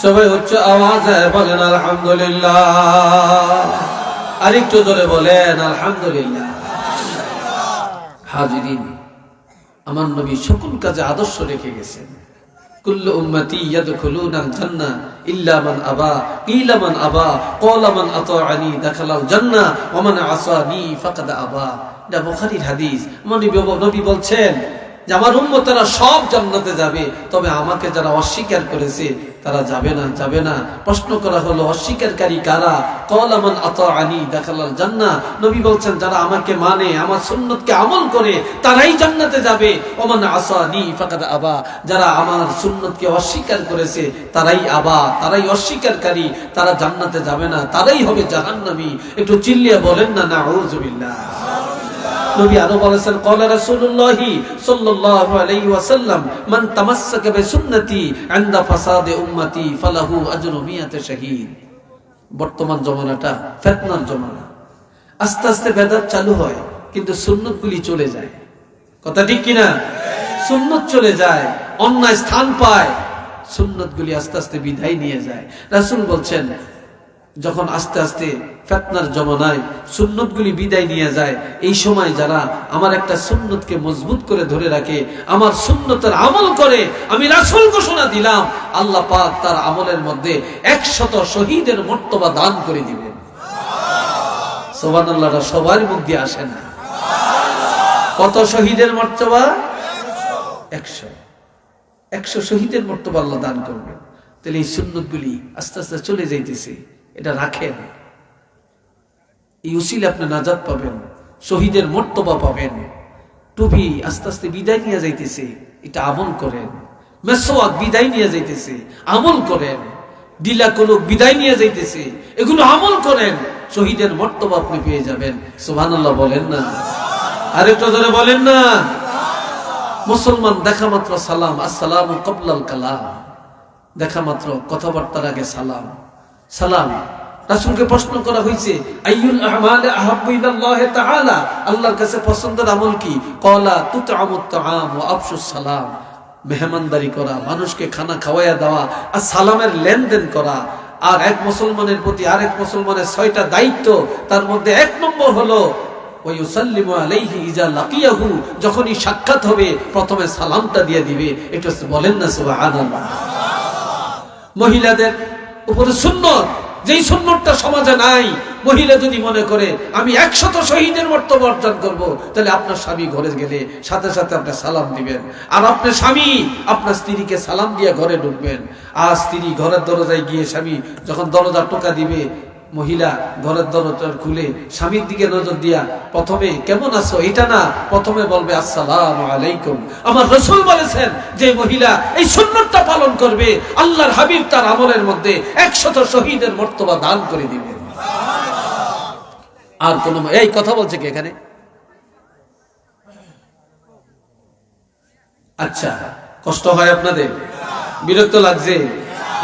সবাই উচ্চ আওয়াজে বলেন আলহামদুলিল্লাহ। আরেকটু জোরে বলেন আলহামদুলিল্লাহ। হাজিরিন, আমার নবী সকল কাজে আদর্শ রেখে গেছেন। কুল্লু উম্মতি ইয়াদখুলুনাল জান্নাহ ইল্লা মান আবা কিলা মান আবা ক্বালা মান আতাআনি দাখালাল জান্নাহ ওয়া মান আসানি ফাকাদ আবা। এটা বুখারীর হাদিস। নবী বলছেন যে আমার উম্মতেরা সব জান্নাতে যাবে, তবে আমাকে যারা অস্বীকার করেছে তারা যাবে না, যাবে না। প্রশ্ন করা হলো অস্বীকারী কারা? ক্বালা মান আতাআনি দাখালাল জান্নাহ। নবী বলছেন যারা আমাকে মানে, আমার সুন্নতকে আমল করে তারাই জান্নাতে যাবে। ওয়া মান আসানি ফাকাদ আবা। যারা আমার সুন্নতকে অস্বীকার করেছে তারাই আবা, তারাই অস্বীকারী, তারা জান্নাতে যাবে না, তারাই হবে জাহান্নামী। একটু চিল্লিয়ে বলেন না নাউযুবিল্লাহ। নবী আরো বলেছেন ক্বালা রাসূলুল্লাহ সাল্লাল্লাহু আলাইহি ওয়াসাল্লাম মান তামাসসাকা বিসুন্নতি ইনদা ফাসাদে উম্মতি ফালাহু আজরু মিয়াতে শাহীদ। বর্তমান জমানাটা ফিতনার জমানা। আস্তে আস্তে বেদাত চালু হয় কিন্তু সুন্নতগুলি চলে যায়। কথা ঠিক কিনা? সুন্নত চলে যায়, অন্যায় স্থান পায়, সুন্নতগুলি আস্তে আস্তে বিদায় নিয়ে যায়। রাসূল বলছেন যখন আস্তে আস্তে ফিতনার জমানায় সুন্নতগুলি বিদায় নিয়ে যায়, এই সময় যারা আমার একটা সুন্নতকে মজবুত করে ধরে রাখে, আমার সুন্নতের আমল করে, আমি রাসূল ঘোষণা দিলাম আল্লাহ পাক তার আমলের মধ্যে 100 শহীদের মর্তবা দান করে দিবেন। সুবহানাল্লাহ। সবার মধ্যে আসে না। কত শহীদের মর্তবা? 100 শহীদের মর্তবা আল্লাহ দান করবেন। তাহলে এই সুন্নতগুলি আস্তে আস্তে চলে যাইতেছে, এটা রাখেন। এই উসিলে আপনি নাজাত পাবেন, শহীদের মর্তবা পাবেন। টুপি আস্তে আস্তে বিদায় নিয়ে যাইতেছে, এটা আমল করেন। মেসওয়াক বিদায় নিয়ে যাইতেছে, আমল করেন। ডিলা কলুক বিদায় নিয়ে যাইতেছে, এগুলো আমল করেন। শহীদের মর্তবা আপনি পেয়ে যাবেন। সুবহানাল্লাহ বলেন না? আরেকটু জোরে বলেন না? মুসলমান দেখা মাত্র সালাম, আসসালামু ক্বাবলাল কালাম। দেখা মাত্র কথাবার্তার আগে সালাম। সালাম। রাসূলকে প্রশ্ন করা হয়েছে আইয়ুল আ'মালি আহাব্বু ইলাল্লাহি তাআলা, আল্লাহর কাছে পছন্দের আমল কি? ক্বালা তুতআমুত তাআম ওয়া আফশুস সালাম। মেহমানদারি করা, মানুষকে খানা খাওয়ায়া দেওয়া আর সালামের লেনদেন করা। আর এক মুসলমানের প্রতি আরেক মুসলমানের 6টা দায়িত্ব, তার মধ্যে 1 নম্বর হলো ওয়া ইউসাল্লিমু আলাইহি ইজা লাকিয়াহু। যখনই সাক্ষাৎ হবে প্রথমে সালামটা দিয়ে দিবে। এটা বলেন না সুবহানাল্লাহ। মহিলাদের উপরে সুন্নত, যেই সুন্নতটা সমাজে নাই, মহিলা যদি মনে করে আমি 100 শহীদের মর্তবা অর্জন করব, তাহলে আপনার স্বামী ঘরে গেলে সাথে সাথে আপনি সালাম দিবেন। আর আপনার স্বামী আপনার স্ত্রীকে সালাম দিয়ে ঘরে ঢুকবেন। আর স্ত্রী ঘরের দরজায় গিয়ে স্বামী যখন দরজা টোকা দিবে, মহিলা ঘরের দরজা খুলে স্বামীর দিকে নজর দিয়া প্রথমে কেমন আছো এটা না, প্রথমে বলবে আসসালামু আলাইকুম। আমার রাসূল বলেছেন যে মহিলা এই সুন্নতটা পালন করবে, আল্লাহর হাবিব তার আমলের মধ্যে 100 শহীদের মর্তবা দান করে দিবেন। আর কোন এই কথা বলছে কি এখানে? আচ্ছা, কষ্ট হয় আপনাদের? বিরক্ত লাগছে?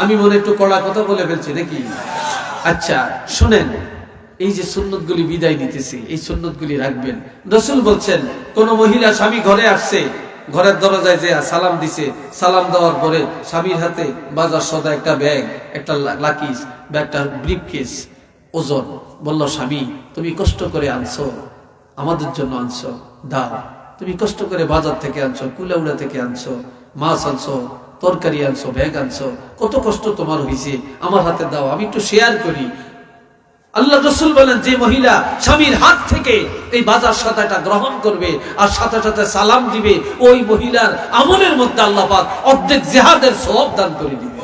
আমি মনে একটু কড়া কথা বলে ফেলছি নাকি? আচ্ছা শুনেন, এই যে সুন্নতগুলি বিদায় নিতেছে, এই সুন্নতগুলি রাখবেন। রাসূল বলছেন কোন মহিলা স্বামী ঘরে আসছে, ঘরের দরজায় যে সালাম দিছে, সালাম দেওয়ার পরে স্বামীর হাতে বাজার সদা একটা ব্যাগ, একটা লাকিজ বা একটা ব্রিফকেস ওজন, বলল স্বামী তুমি কষ্ট করে আনছো, আমাদের জন্য আনছো, দাও। তুমি কষ্ট করে বাজার থেকে আনছো, কুলাউড়া থেকে আনছো, মাছ আনছো, তরকারি আনছো, ব্যাগ আনছো, কত কষ্ট তোমার হয়েছে, আমার হাতে দাও, আমি একটু শেয়ার করি। আল্লাহ রাসূল বলেন যে মহিলা স্বামীর হাত থেকে এই বাজার সদাটা গ্রহণ করবে আর সাথে সাথে সালাম দিবে, ওই মহিলার আমলের মধ্যে আল্লাহ পাক অর্ধেক জিহাদের সওয়াব দান করে দিবে।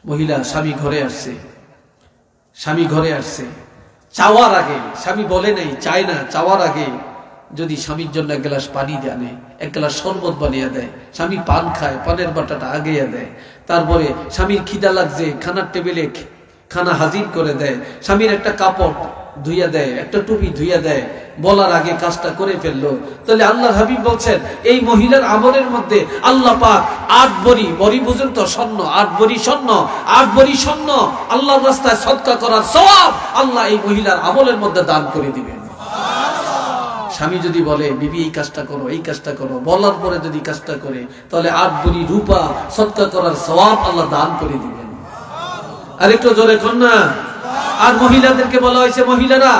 মহিলা স্বামী ঘরে আসছে, স্বামী ঘরে আসছে, চাওয়ার আগে, স্বামী বলে নাই চায় না, চাওয়ার আগে যদি স্বামীর জন্য 1 গ্লাস পানি দেয়, 1 গ্লাস শরবত বানিয়ে দেয়, স্বামী পান খায়, পানের বাটাটা আগেইয়া দেয়, তারপরে স্বামীর খিদা লাগছে, খানার টেবিলে খানা হাজির করে দেয়, স্বামীর একটা কাপড় ধুইয়া দেয়, একটা টুপি ধুইয়া দেয়, বলার আগে কাজটা করে ফেললো। তাহলে আল্লাহর হাবিব বলছেন এই মহিলার আমলের মধ্যে আল্লাহ পাক 8 বড়ি, বড়ি বুঝেন তো, স্বর্ণ, 8 বড়ি স্বর্ণ, 8 বড়ি স্বর্ণ আল্লাহর রাস্তায় সদকা করার সওয়াব আল্লাহ এই মহিলার আমলের মধ্যে দান করে দিবেন। স্বামী যদি বলে বিবি এই কাজটা করো, এই কাজটা করো, বলার পরে যদি কাজটা করে, তাহলে 8 বড়ি রূপা সদকা করার সওয়াব আল্লাহ দান করে দিবেন। আরেকটু জোরে কর না। আর মহিলাদেরকে বলা হয়েছে, মহিলারা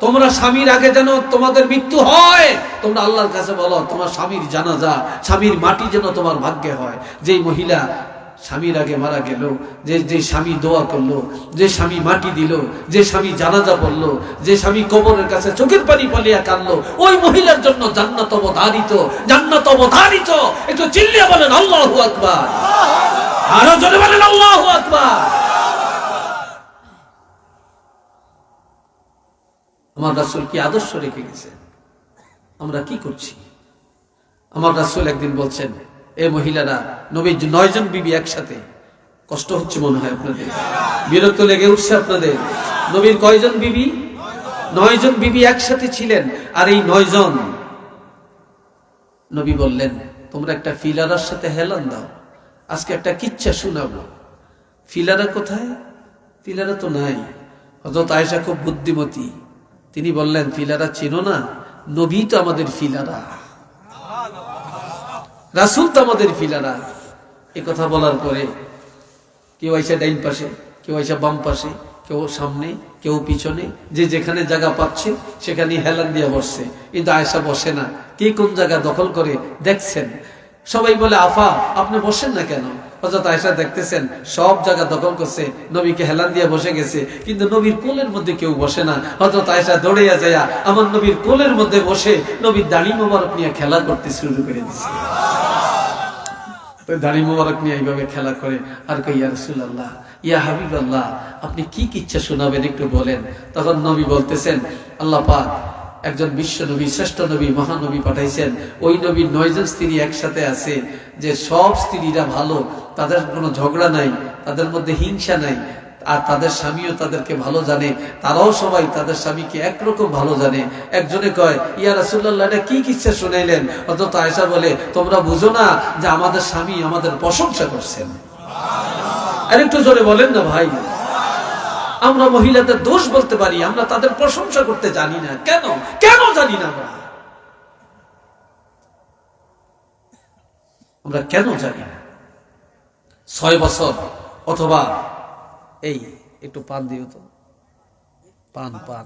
তোমরা স্বামীর আগে যেন তোমাদের মৃত্যু হয়, তোমরা আল্লাহর কাছে বলো তোমার স্বামীর জানাজা, স্বামীর মাটি যেন তোমার ভাগ্যে হয়। যেই মহিলা স্বামীর আগে মারা গেল, যে স্বামী দোয়া করলো, যে স্বামী মাটি দিল, যে স্বামী জানাজা পড়লো, যে স্বামী কবরের কাছে চোখের পানি পালিয়া কাঁদলো, ওই মহিলার জন্য জান্নাত অবধারিত, জান্নাত অবধারিত। একটু চিল্লিয়ে বলেন আল্লাহু আকবার, আরো জোরে বলেন আল্লাহু আকবার। আমার রাসূল কি আদর্শ রেখে গেছেন, আমরা কি করছি? আমার রাসূল একদিন বলছেন, এ মহিলারা, নবীর 9 জন বিবি একসাথে, কষ্ট হচ্ছে মনে হয় আপনাদের, বিরক্ত লেগে উঠছে আপনাদের। নবীর কয়জন বিবি? 9 জন বিবি একসাথে ছিলেন। আর এই 9 জন নবী বললেন তোমরা একটা ফিলারার সাথে হেলান দাও, আজকে একটা কিচ্ছা শোনাবো। ফিলারা কোথায়? ফিলারা তো নাই। হযরত আয়েশা খুব বুদ্ধিমতী, তিনি বললেন ফিলারা চিনো না? নবী তো আমাদের ফিলারা, রাসূল তো আমাদের ফিলারা। এই কথা বলার পরে কেউ আইসা ডাইন পাশে, কেউ আইসা বাম পাশে, কেউ সামনে, কেউ পিছনে, যে যেখানে জায়গা পাচ্ছে সেখানে হেলান দিয়ে বসছে। কিন্তু আয়েশা বসে না, কে কোন জায়গা দখল করে দেখছেন। সবাই বলে আফা আপনি বসেন না কেন? হযরত আয়েশা দেখতেছেন সব জায়গা দখল করছে, নবীকে হেলান দিয়ে বসে গেছে, কিন্তু নবীর কোলের মধ্যে কেউ বসে না। হযরত আয়েশা দৌড়াইয়া যায় আমার নবীর কোলের মধ্যে বসে নবীর দাড়ি মোবারক নিয়ে খেলা করতে শুরু করে দিচ্ছে। দাড়ি মোবারক নিয়ে এইভাবে খেলা করে আর কই ইয়া রাসূলুল্লাহ, ইয়া হাবিবাল্লাহ, আপনি কি কিচ্ছা শোনাবেন একটু বলেন। তখন নবী বলতেছেন আল্লাহ পাক একজন বিশ্ব নবী, শ্রেষ্ঠ নবী, মহানবী পাঠাইছেন। ওই নবীর 9 জন স্ত্রী একসাথে আছে, যে সব স্ত্রীরা ভালো, তাদের কোনো ঝগড়া নাই, তাদের মধ্যে হিংসা নাই, আর তাদের স্বামীও তাদেরকে ভালো জানে, তারাও সবাই তাদের স্বামীকে একরকম ভালো জানে। একজনে কয় ইয়া রাসূলুল্লাহ এটা কি কিচ্ছা শুনাইলেন? হযরত আয়েশা বলে তোমরা বুঝো না যে আমাদের স্বামী আমাদের প্রশংসা করছেন। আর একটু জোরে বলেন না ভাই। আমরা মহিলাদের দোষ বলতে পারি, আমরা তাদের প্রশংসা করতে জানি না। কেন কেন জানি না আমরা কেন জানি না? 6 বছর অথবা এই একটু পান দিও তো, পান পান,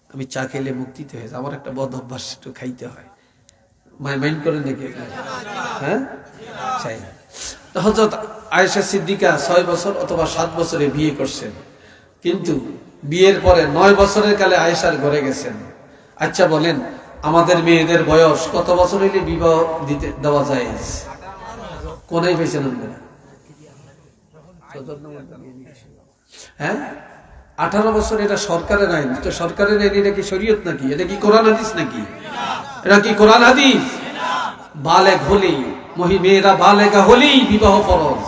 আমি চা খেলে মুক্তিতে হয়েছে, আমার একটা বদ অভ্যাস, একটু খাইতে হয়। মাইন্ড করেন নাকি? হ্যাঁ চাই। হযরত আয়েশা সিদ্দিকা 6 বছর অথবা 7 বছরে বিয়ে করছেন, কিন্তু বিয়ের পরে 9 বছরের কালে আয়েশার ঘরে গেছেন। আচ্ছা বলেন আমাদের মেয়েদের বয়স কত বছর হইলে বিবাহ দিতে দেওয়া যায়? কোনাই পেয়েছেন আপনারা? হ্যাঁ 18 বছর। এটা সরকারের আইন। তো সরকারের আইন, এটা কি শরীয়ত নাকি? এটা কি কোরআন হাদিস নাকি? এটা কি কোরআন হাদিস? বালেগ হলেই, মেয়েরা বালেগা হলেই বিবাহ ফরজ।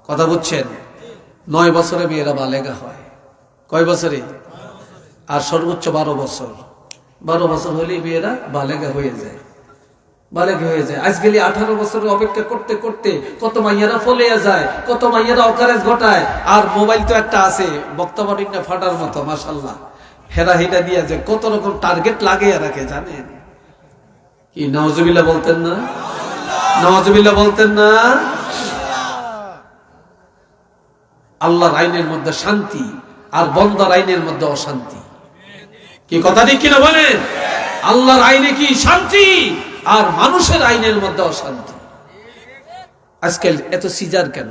কথা বুঝছেন? 9 বছরে মেয়েরা বালেগা হয়। কয় বছরে? আর সর্বোচ্চ 12 বছর। 12 বছর হলেই মেয়েরা বালেগা হয়ে যায়, বালেগা হয়ে যায়। আজকাল 18 বছরের অপেক্ষা করতে করতে কত মাইয়ারা ফলেয়া যায়, কত মাইয়ারা অকারেজ ঘটায়। আর মোবাইল তো একটা আছে বক্তা বাড়িটা ফাটার মতো, মাশাআল্লাহ, হেরা হেরা দিয়া যে কত রকম টার্গেট লাগিয়ে রাখে জানেন কি? নাউজুবিল্লাহ বলতেন না? নাউজুবিল্লাহ বলতেন না? আল্লাহর আইনের মধ্যে শান্তি আর বন্দার আইনের মধ্যে অশান্তি। কি কথা ঠিক কিনা বলেন? আল্লাহর আইনে কি শান্তি, আর মানুষের আইনের মধ্যে অশান্তি। আজকাল এত সিজার কেন?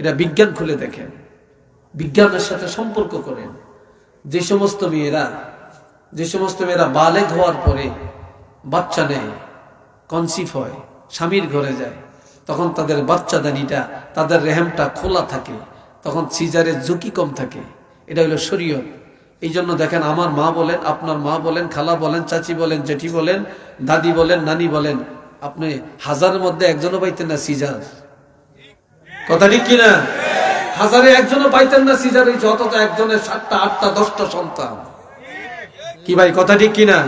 এটা বিজ্ঞান খুলে দেখেন, বিজ্ঞানের সাথে সম্পর্ক করেন। যে সমস্ত মেয়েরা বালেগ হওয়ার পরে বাচ্চা নেয়, কনসিভ হয়, স্বামীর ঘরে যায়, তখন তাদের বাচ্চাদানিটা, তাদের রেহেমটা খোলা থাকে, তখন সিজারের ঝুঁকি কম থাকে। এটা হলো শরীয়ত। এই জন্য দেখেন আমার মা বলেন, আপনার মা বলেন, খালা বলেন, চাচি বলেন, জেঠি বলেন, দাদি বলেন, নানি বলেন, আপনি 1000-এর মধ্যে একজনও পাইতেন না সিজার। কথা ঠিক কিনা? হাজারে একজনও পাইতেন না সিজার হয়েছে, অথচ একজনের 7টা 8টা 10টা সন্তান। কি ভাই কথা ঠিক কিনা?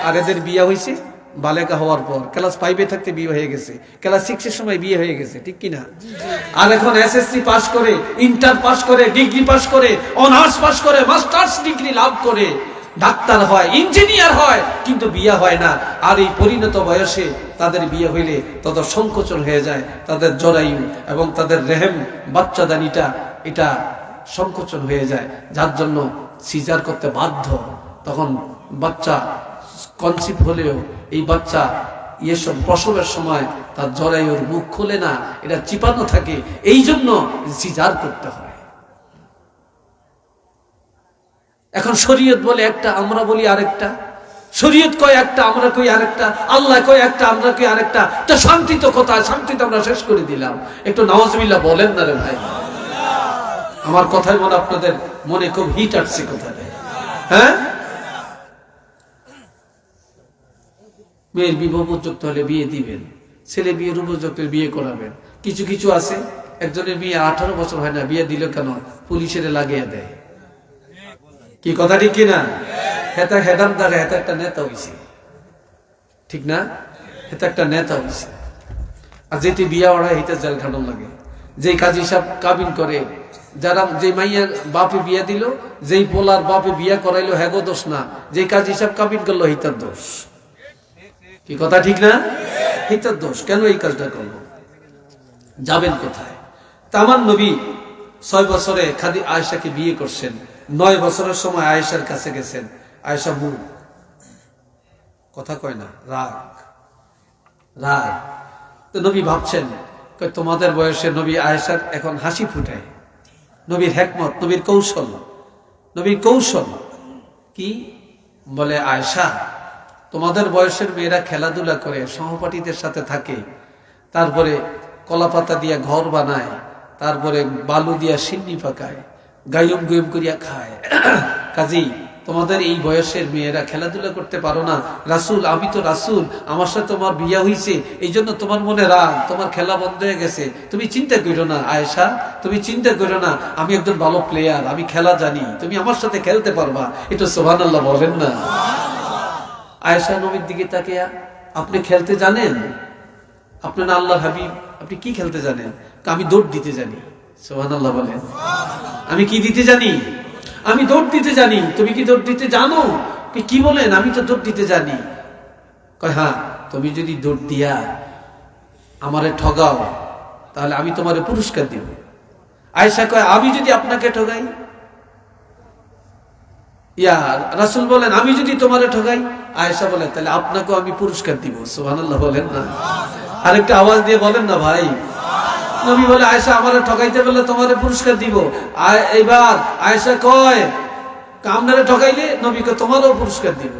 আর এদের বিয়ে হয়েছে বালেকা হওয়ার পর, ক্লাস 5-এ থাকতে বিয়ে হয়ে গেছে, ক্লাস 6-এর সময় বিয়ে হয়ে গেছে, ঠিক কিনা? আর এখন এসএসসি পাস করে, ইন্টার পাস করে, ডিগ্রি পাস করে, অনার্স পাস করে, মাস্টার্স ডিগ্রি লাভ করে ডাক্তার হয়, ইঞ্জিনিয়ার হয়, কিন্তু বিয়ে হয় না। আর এই পরিণত বয়সে তাদের বিয়ে হইলে তত সংকোচন হয়ে যায়, তাদের জরায়ু এবং তাদের রেহেম বাচ্চাদানিটা এটা সংকোচন হয়ে যায়, যার জন্য সিজার করতে বাধ্য। তখন বাচ্চা কনসিভ হলেও এই বাচ্চা এসব প্রসবের সময় তার জরায়ুর মুখ খুলে না, এটা চিপানো থাকে, এই জন্য সিজার করতে হয়। এখন শরীয়ত বলে একটা, আমরা বলি আরেকটা। শরীয়ত কয় একটা, আমরা কই আরেকটা। আল্লাহ কয় একটা, আমরা কই আরেকটা। তো শান্তি তো কোথায়? শান্তি তো আমরা শেষ করে দিলাম। একটু নাউজুবিল্লাহ বলেন না রে ভাই। আমার কথাই মনে আপনাদের মনে খুব হিট আসছে কোথায়? হ্যাঁ, মেয়ের বিবাহ উপযুক্ত হলে বিয়ে দিবেন, ছেলে বিয়ের উপযুক্ত বিয়ে করাবেন। কিছু কিছু আছে একজনের বিয়ে 18 বছর হয় না, বিয়ে দিল কেন? পুলিশের লাগিয়ে দেয়। কি কথা ঠিক কিনা? হেতা হেদাম দ্বারা হেতা একটা নেতা হইছে, ঠিক না? হেতা একটা নেতা হইছে। আর যেটি বিয়া ওড়ায় হিতে জেল খাটন লাগে। যেই কাজী সাহেব কাবিন করে, যারা যে মাইয়ার বাপে বিয়া দিল, যেই পোলার বাপে বিয়া করাইলো, হ্যাগো দোষ না, যে কাজী সাহেব কাবিন করলো হিতার দোষ। কি কথা ঠিক না? হিতার দোষ। কেন এই কাজটা করলো? যাবেন কোথায়? তা আমার নবী 6 বছরে খাদি আয়েশাকে বিয়ে করছেন। 9 বছরের সময় আয়েশার কাছে গেছেন। আয়েশা মুখ কথা কয় না, রাগ রাগ। তো নবী ভাবছেন তোমাদের বয়সে নবী আয়েশার এখন হাসি ফুটায়। নবীর হেকমত, নবীর কৌশল, নবীর কৌশল কি? বলে আয়েশা, তোমাদের বয়সের মেয়েরা খেলাধুলা করে, সহপাঠীদের সাথে থাকে, তারপরে কলা পাতা দিয়া ঘর বানায়, তারপরে বালু দিয়া সিন্নি পাকায়, গায়ম গুয়ম করিয়া খায়। কাজী তোমাদের এই বয়সের মেয়েরা খেলাধুলা করতে পারো না। রাসূল, আমি তো রাসূল, আমার সাথে তোমার বিয়ে হয়েছে, এই জন্য তোমার মনে রাগ, তোমার খেলা বন্ধ হয়ে গেছে। তুমি চিন্তা করো না আয়েশা, তুমি চিন্তা করো না, আমি একজন ভালো প্লেয়ার, আমি খেলা জানি, তুমি আমার সাথে খেলতে পারবা। এটা সুবহানাল্লাহ বলেন না? আয়েশা নবীর দিকে তাকিয়া, আপনি খেলতে জানেন? আপনি না আল্লাহর হাবিব, আপনি কি খেলতে জানেন? আমি দৌড় দিতে জানি। সুবহানাল্লাহ বলেন। আমি কি দিতে জানি? আমি দৌড় দিতে জানি। তুমি কি দৌড় দিতে জানো? কি বলেন? আমি তো দৌড় দিতে জানি। কয় হ্যাঁ, তুমি যদি দৌড় দিয়া আমারে ঠগাও তাহলে আমি তোমারে পুরস্কার দিব। আয়েশা কয় আমি যদি আপনাকে ঠগাই? ইয়া রাসূল বলেন আমি যদি তোমারে ঠগাই? আয়েশা বলে তাহলে আপনাকেও আমি পুরস্কার দিব। সুবহানাল্লাহ বলেন না? আরেকটা আওয়াজ দিয়ে বলেন না ভাই। নবী বলে আয়েশা আমারে ঠকাইতে বললে তোমারে পুরস্কার দিব। এইবার আয়েশা কয় কামনারে ঠকাইলে নবী কয় তোমারও পুরস্কার দিব।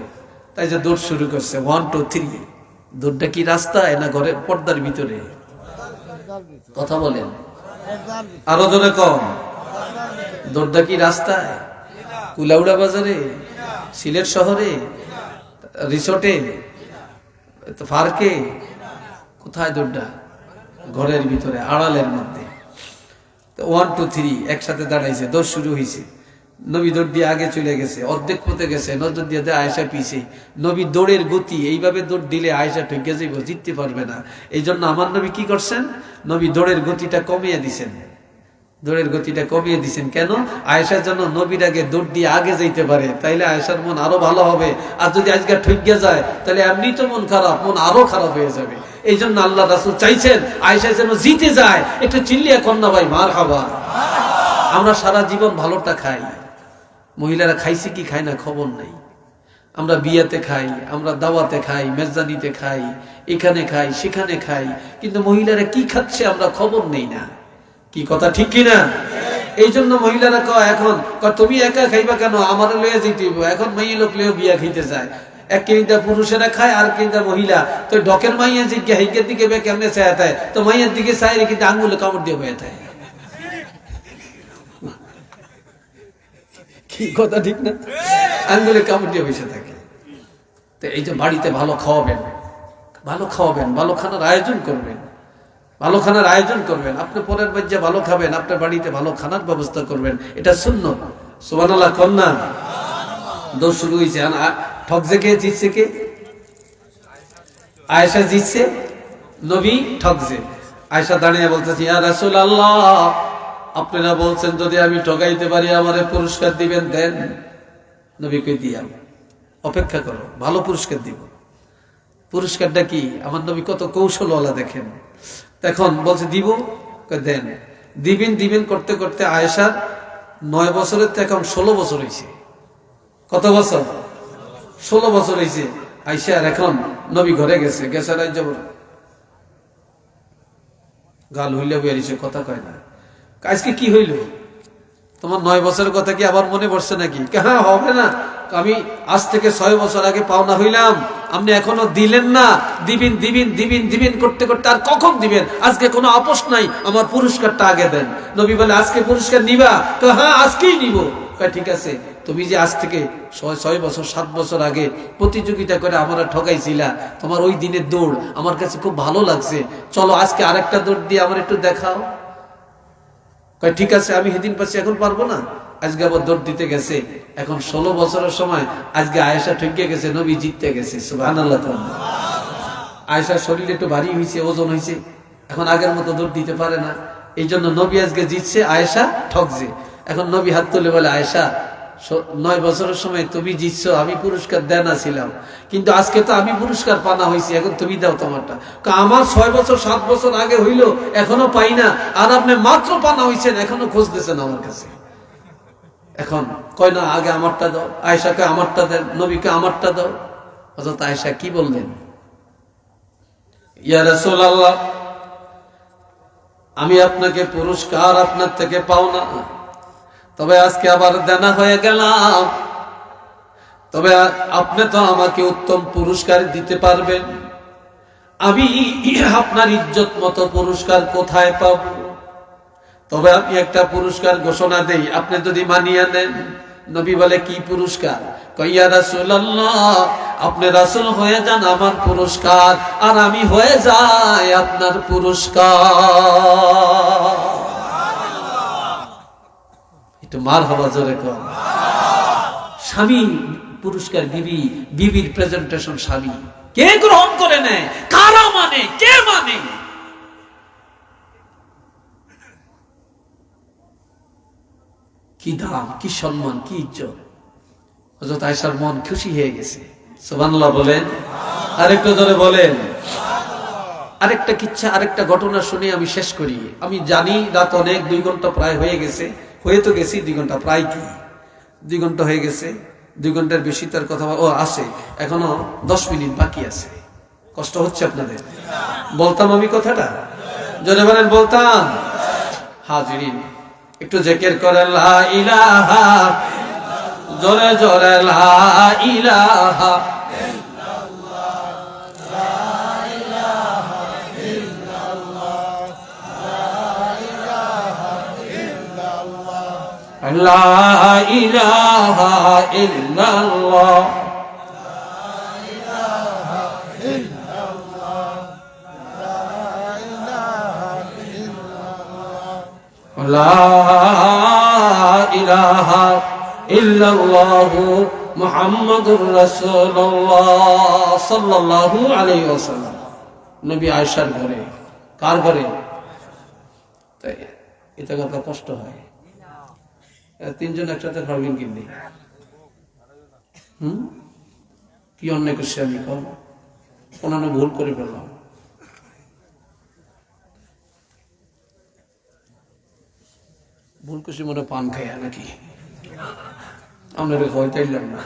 তাই যে দৌড় শুরু করছে 1 2 3। দৌড়টা কি রাস্তায় না ঘরের পর্দার ভিতরে? কথা বলেন আরো জোরে কম। দৌড়টা কি রাস্তায়, কুলাউড়া বাজারে, সিলেট শহরে, রিসোর্টে, পার্কে? কোথায় দৌড়টা? ঘরের ভিতরে, আড়ালের মধ্যে। 1 2 3 একসাথে দাঁড়াইছে, দৌড় শুরু হয়েছে। নবী দৌড় দিয়ে আগে চলে গেছে, অর্ধেক পথে গেছে, নজর দিয়ে আয়েশা পিছে। নবী দৌড়ের গতি, এইভাবে দৌড় দিলে আয়েশা ঠকে যাইব, জিততে পারবে না। এই জন্য আমার নবী কি করছেন? নবী দৌড়ের গতিটা কমিয়ে দিছেন। দৌড়ের গতিটা কমিয়ে দিছেন কেন? আয়েশার জন্য নবীর আগে দৌড় দিয়ে আগে যাইতে পারে, তাইলে আয়েশার মন আরো ভালো হবে। আর যদি আজকে ঠকে যায় তাহলে এমনি তো মন খারাপ, মন আরো খারাপ হয়ে যাবে। এই জন্য আল্লাহ রাসূল চাইছেন আয়েশা যেন জিতে যায়। একটু চিল্লিয়া কন্যা ভাই মারহাবা। আমরা সারা জীবন ভালোটা খাই, মহিলারা খাইছে কি খায় না খবর নাই। আমরা বিয়াতে খাই, আমরা দাওয়াতে খাই, মেজদানিতে খাই, এখানে খাই, সেখানে খাই, কিন্তু মহিলারা কি খাচ্ছে আমরা খবর নেই না। কি কথা ঠিক কিনা? এই জন্য মহিলারা কয় এখন তুমি একা খাইবা কেন, আমার লইয়া যেতে হইব। এখন মাইয়া লোক লইয়া বিয়া খাইতে যায়। এক কেনিটা পুরুষেরা খায়, আর কেনিটা মহিলা। তো ডকের মাইয়া জিজ্ঞা হিকের দিকে বে কেমনে চায় থাকে, তো মাইয়ার দিকে চায় রেখে আঙ্গুলে কামড় দিয়ে হয়ে থাকে। কি কথা ঠিক না? আঙ্গুলে কামড় দিয়ে বসে থাকে। তো এই যে বাড়িতে ভালো খাওয়াবেন, ভালো খাওয়াবেন, ভালো খানার আয়োজন করবেন। ভালো খানার আয়োজন করবেন, আপনি পরের বাড়িতে ভালো খাবেন, আপনার বাড়িতে ভালো খানার ব্যবস্থা করবেন, এটা সুন্নাত। সুবহানাল্লাহ কন্যা দৌড় শুরু হয়েছে। ঠকছে কে, জিতছে কে? আয়েশা জিতছে, নবী ঠকছে। আয়েশা দাঁড়িয়ে বলতেছে, ইয়া রাসূলুল্লাহ, আপনারা বলছেন যদি আমি ঠকাইতে পারি আমারে পুরস্কার দিবেন, দেন। নবী কই দিয়া, অপেক্ষা করো, ভালো পুরস্কার দিব। পুরস্কারটা কি? আমার নবী কত কৌশলওয়ালা দেখেন। এখন বলছে দিব, দেন। দিবেন দিবেন করতে করতে আয়েশার 9 বছরের থেকে এখন 16 বছর হয়েছে। কত বছর? 16 বছর হয়েছে। আয়েশার এখন নবী ঘরে গেছে, গেছে রাজ্য গাল হইলে বেরিয়েছে, কথা কয় না। আজকে কি হইল? তোমার 9 বছরের কথা কি আবার মনে পড়ছে নাকি? হ্যাঁ, হবে না, আমি আজ থেকে 6 বছর আগে পাওনা হইলাম, আপনি এখনো দিলেন না। দিবেন দিবেন দিবেন দিবেন করতে করতে আর কখন দিবেন? আজকে কোনো আপোষ নাই, আমার পুরস্কারটা আগে দেন। নবী বলে, আজকে পুরস্কার নিবা? তো হ্যাঁ, আজকেই নিব। ঠিক আছে, তুমি যে আজ থেকে 6 বছর 7 বছর আগে প্রতিযোগিতা করে আমরা ঠকাইছিলা, তোমার ওই দিনের দৌড় আমার কাছে খুব ভালো লাগছে, চলো আজকে আরেকটা দৌড় দিয়ে আমার একটু দেখাও। ঠিক আছে, আমি সেদিন পাচ্ছি, এখন পারবো না। আজকে আবার দৌড় দিতে গেছে, এখন 16 বছরের সময় আজকে আয়েশা ঠকে গেছে, নবী জিততে গেছে। সুবহানাল্লাহ। আয়েশার শরীরে একটু ভারী হয়েছে, ওজন হয়েছে, এখন আগের মতো দৌড় দিতে পারে না। এই জন্য নবী আজকে জিতছে, আয়েশা ঠকছে। এখন নবী হাত তুলে বলে, আয়েশা 9 বছরের সময় তুমি জিতছো, আমি পুরস্কার দেনা ছিলাম, কিন্তু আজকে তো আমি পুরস্কার পানা হয়েছি, এখন তুমি দাও তোমারটা। আমার 6 বছর 7 বছর আগে হইল, এখনো পাই না, আর আপনি মাত্র পানা হয়েছেন, এখনো খুঁজতেছেন আমার কাছে। এখন কয় না, আগে আমারটা দাও। আয়েশাকে আমারটা দেন, নবীকে আমারটা দাও। হযরত আয়েশা কি বললেন? ইয়া রাসূলুল্লাহ, আমি আপনাকে পুরস্কার আপনার থেকে পাও না, তবে আজকে আবার দেনা হয়ে গেলাম, তবে আপনি তো আমাকে উত্তম পুরস্কার দিতে পারবেন। আমি আপনার ইজ্জত মতো পুরস্কার কোথায় পাব? তবে আমি একটা পুরস্কার ঘোষণা দেই, আপনি যদি মানিয়ে নেন। নবী বলে, কি পুরস্কার? ইয়া রাসূলুল্লাহ, আপনি রাসূল হয়ে যান আমার পুরস্কার, আর আমি হয়ে যাই আপনার পুরস্কার। একটু মারহাবা জোরে কর। স্বামী পুরস্কার বিবি, বিবির প্রেজেন্টেশন স্বামী। কে গ্রহণ করে নেয়? কারা মানে? কে মানে? কি দাম, কি সম্মান, কি ইজ্জত। হযরত আয়েশার মন খুশি হয়ে গেছে। সুবহানাল্লাহ বলেন, আরেকটু ধরে বলেন। আরেকটা কিচ্ছা, আরেকটা ঘটনা শুনে আমি শেষ করি। আমি জানি রাত অনেক, 2 ঘন্টা প্রায় হয়ে গেছে, হয়ে তো গেছি 2 ঘন্টা, প্রায় কি 2 ঘন্টা হয়ে গেছে। 2 ঘন্টার বেশি তার কথা আছে, এখনো 10 মিনিট বাকি আছে। কষ্ট হচ্ছে আপনাদের? বলতাম আমি কথাটা, জোরে বলেন, বলতাম। হাজিরিন, একটু জিকির করে লা ইলাহা, জোরে জোরে লা ইলাহা লা ইলাহা ইল্লাল্লাহ, লা ইলাহা ইল্লাল্লাহু মুহাম্মাদুর রাসূলুল্লাহ সাল্লাল্লাহু আলাইহি ওয়াসাল্লাম। নবী আয়েশার ঘরে। কার ঘরে? তাই এটা কথা কষ্ট হয়। 3 জন একসাথে পারবেন কিনতে? কি অন্যায় করছি আমি? কোনো ভুল করে ফেললাম। ভুল করছি মনে পান খাইয়া নাকি? আপনারা খাইতাইলাম না।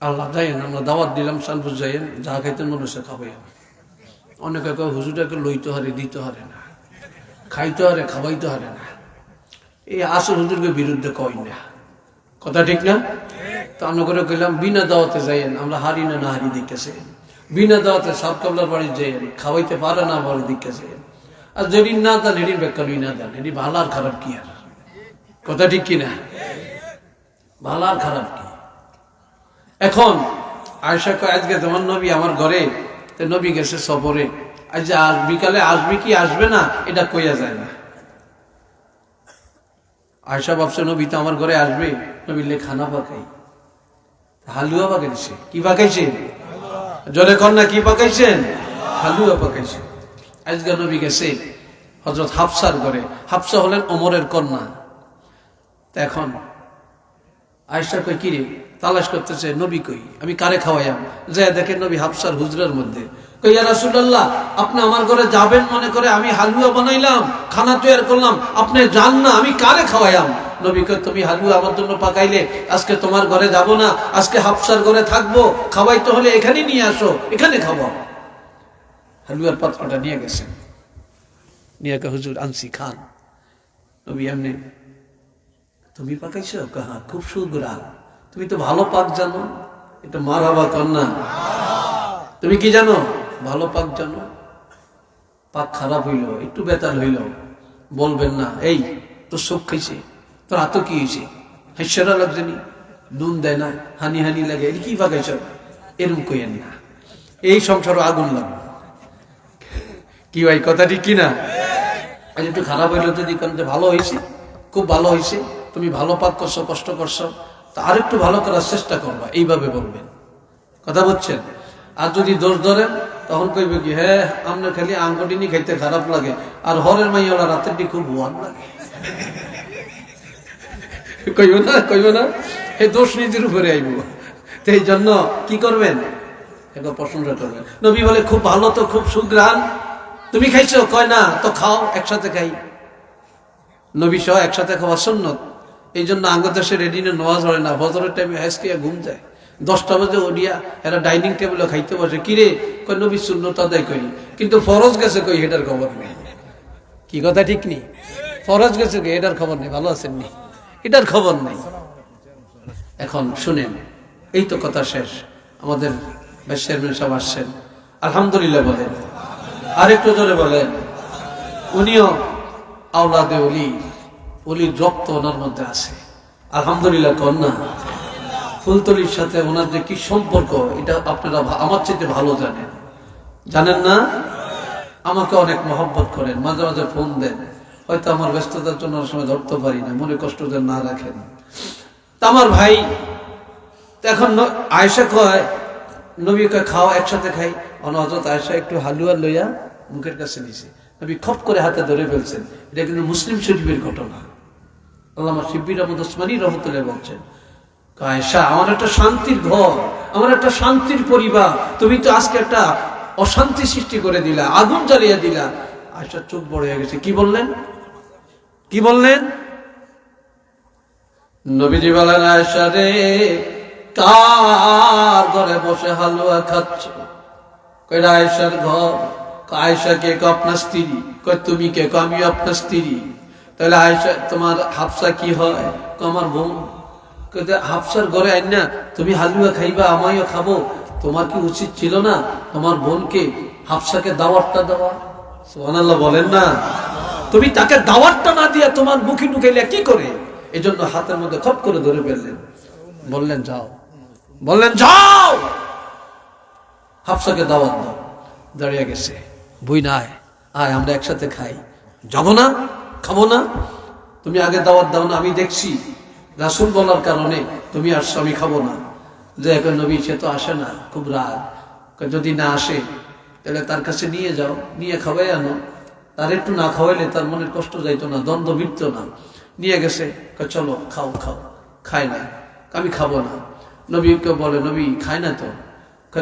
আল্লাহ যাইয়েন, আমরা দাওয়াত দিলাম, শানপুর যাইয়েন, যা খাইতেন মনে সে খাবাইয়া। অনেকে হুজুরটাকে লইতে হারে, দিতে হারে না, খাইতে হারে, খাওয়াইতে হারে না। এই আসল হুজুরকে বিরুদ্ধে কই না, কথা ঠিক না? তো আমরা করে কইলাম বিনা দাওয়াতে যাইয়েন, আমরা হারি না না হারি দিকেছে। বিনা দাওয়াতে সাত কাবলার বাড়ি যাইয়েন, খাওয়াইতে পারে না আমার দিকেছে। আর যদি না দেন এটির ব্যাখ্যা না দেন, এটি ভালো আর খারাপ কি? আর কথা ঠিক কিনা? ভালো আর খারাপ কি? এখন আয়েশা কয়, আজকে তোমার নবী আমার ঘরে তো নবী গেছে সফরে, আজ আজ বিকালে আসবে কি আসবে না এটা কইয়া যায় না। আয়সা ভাবছে নবী তো আমার ঘরে আসবে, নবীলে খানা পাকাই, হালুয়া পাকাইছে। কি পাকাইছে? জলে কন্যা কি পাকাইছেন? হালুয়া পাকাইছে। আজকে নবী গেছে হযরত হাফসার ঘরে। হাফসা হলেন ওমরের কন্যা। এখন আয়েশা কই কি রে, তালাশ করতেছে নবী কই, আমি কারে খাওয়াইয়াম। যায় দেখে নবী হাফসার হুজরার মধ্যে। কই ইয়া রাসূলুল্লাহ, আপনি আমার ঘরে যাবেন মনে করে আমি হালুয়া বানাইলাম, খানা তৈরি করলাম, আপনি যান না, আমি কারে খাওয়াইয়াম? নবী কই তুমি হালুয়া আমার জন্য পাকাইলে, আজকে তোমার ঘরে যাব না, আজকে হাফসার ঘরে থাকবো, খাওয়াইতে হলে এখানে নিয়ে আসো, এখানে খাওয়াও। হালুয়ার পাত্রটা নিয়ে গেছেন, নিয়ে কে হুজুর আনছি খান। নবী এমনি, তুমি পাকাইছো? কাহা, খুব সুগ্রাণ, তুমি তো ভালো পাক জানো। এটা মারহাবা কন্যা, তুমি কি জানো? ভালো পাক জানো। পাক খারাপ হইল, একটু বেতাল হইল, বলবেন না এই তোর চোখ খাইছে, তোর হাতও কি হয়েছে, হেসরা লাগছে নি, নুন দেয় না, হানি হানি লাগে, কি পাকাইছ, এরম কইেন না, এই সংসারও আগুন লাগবে। কি ভাই কথা ঠিক কিনা? একটু খারাপ হইলো যদি ভালো হয়েছে, খুব ভালো হয়েছে, তুমি ভালো পাক করছো, কষ্ট করছো, তা আর একটু ভালো করার চেষ্টা করবা, এইভাবে বলবেন। কথা বলছেন? আর যদি দোষ ধরেন তখন কইবে কি, হ্যাঁ আপনার খালি আঙ্গুটিনি খাইতে খারাপ লাগে, আর হরের মাইয়ালা রাতের ডি খুব ভুয়ান লাগে। কইব না, কইব না, এই দোষ নিজের উপরে আইব। তো এই জন্য কি করবেন, একবার প্রশংসা করবেন। নবী বলে খুব ভালো তো, খুব সুঘ্রাণ, তুমি খাইছো? কয় না, তো খাও, একসাথে খাই। নবী সহ একসাথে খাওয়া সুন্নত। এই জন্য আঙ্গদেশে রেডিনে নামাজ হয় না, ফজরের টাইমে হাসকিয়া ঘুম যায়, 10টা বাজে ওডিয়া এরা ডাইনিং টেবিলে খাইতে বসে। কিরে, কই নবী সুন্নত আদায় করি, কিন্তু ফরজ গেছে কই এটার খবর নেই। কি কথা ঠিক নেই? ফরজ গেছে কই এটার খবর নেই, ভালো আছেন নি, এটার খবর নেই। এখন শুনেন, এই তো কথা শেষ। আমাদের চেয়ারম্যান সাহেব আসছেন, আলহামদুলিল্লাহ বলেন, আর একটু জোরে বলেন। উনিও আওলাদে ওলি, ওলির রক্ত ওনার মধ্যে আছে, আলহামদুলিল্লাহ কন্যা। ফুলতলির সাথে ওনার যে কি সম্পর্ক, এটা আপনারা আমার চাইতে ভালো জানেন, জানেন না? আমাকে অনেক মহব্বত করেন, মাঝে মাঝে ফোন দেন, হয়তো আমার ব্যস্ততার জন্য সময় ধরতে পারি না, মনে কষ্ট যেন না রাখেন। তা আমার ভাই এখন আয়েশা কয়, নবী কয় খাও, একসাথে খাই। হযরত আয়েশা একটু হালুয়া লইয়া মুখের কাছে নিছে, নবী খপ করে হাতে ধরে ফেলছেন। এটা কিন্তু মুসলিম শরীফের ঘটনা। আল্লামা শিববির আহমদ ওসমানী রহমতুল্লাহ বলছেন, আয়েশা আমার একটা শান্তির ঘর, আমার একটা শান্তির পরিবার, তুমি তো আজকে একটা অশান্তি সৃষ্টি করে দিলা, আগুন জ্বালিয়ে দিলা। আয়েশার চোখ বড় হয়ে গেছে। কি বললেন? কি বললেন? নবীজি বলেন, আয়েশা রে, কার ঘরে বসে হালুয়া খাচ্ছ? কইরা আয়েশার ঘর। আয়েশা কে? আপনার স্ত্রী। কই তুমি কে? আমি আপনার স্ত্রী। তাহলে আয়েশা তোমার হাফসা কি হয়? আমার বোন। হাফসার ঘরে আইন না তুমি হালুয়া খাইবা, আমিও খাবো, তোমার কি উচিত ছিল না তোমার বোনকে হাফসাকে দাওয়াতটা দেওয়া? সুবহানাল্লাহ বলেন না। তুমি তাকে দাওয়াতটা না দিয়া তোমার মুখে ঢুকাইলে কি করে? এই জন্য হাতের মধ্যে খপ করে ধরে ফেললেন, বললেন যাও, বললেন যাও, হাফসাকে দাওয়াত দাও। দাঁড়িয়ে গেছে, বই না আয় আমরা একসাথে খাই। যাবো না, খাবো না, তুমি আগে দাওয়াত দাও না, আমি দেখছি রাসূল বলার কারণে তুমি আসছো, আমি খাবো না। যে এখন নবী সে তো আসে না, খুব রাগ। যদি না আসে তাহলে তার কাছে নিয়ে যাও, নিয়ে খাওয়াই আনো, তার একটু না খাওয়াইলে তার মনের কষ্ট যাইতো না, দ্বন্দ্ব মিটত না। নিয়ে গেছে, চলো খাও খাও। খায় না, আমি খাবো না। নবীকে বলে, নবী খায় না তো,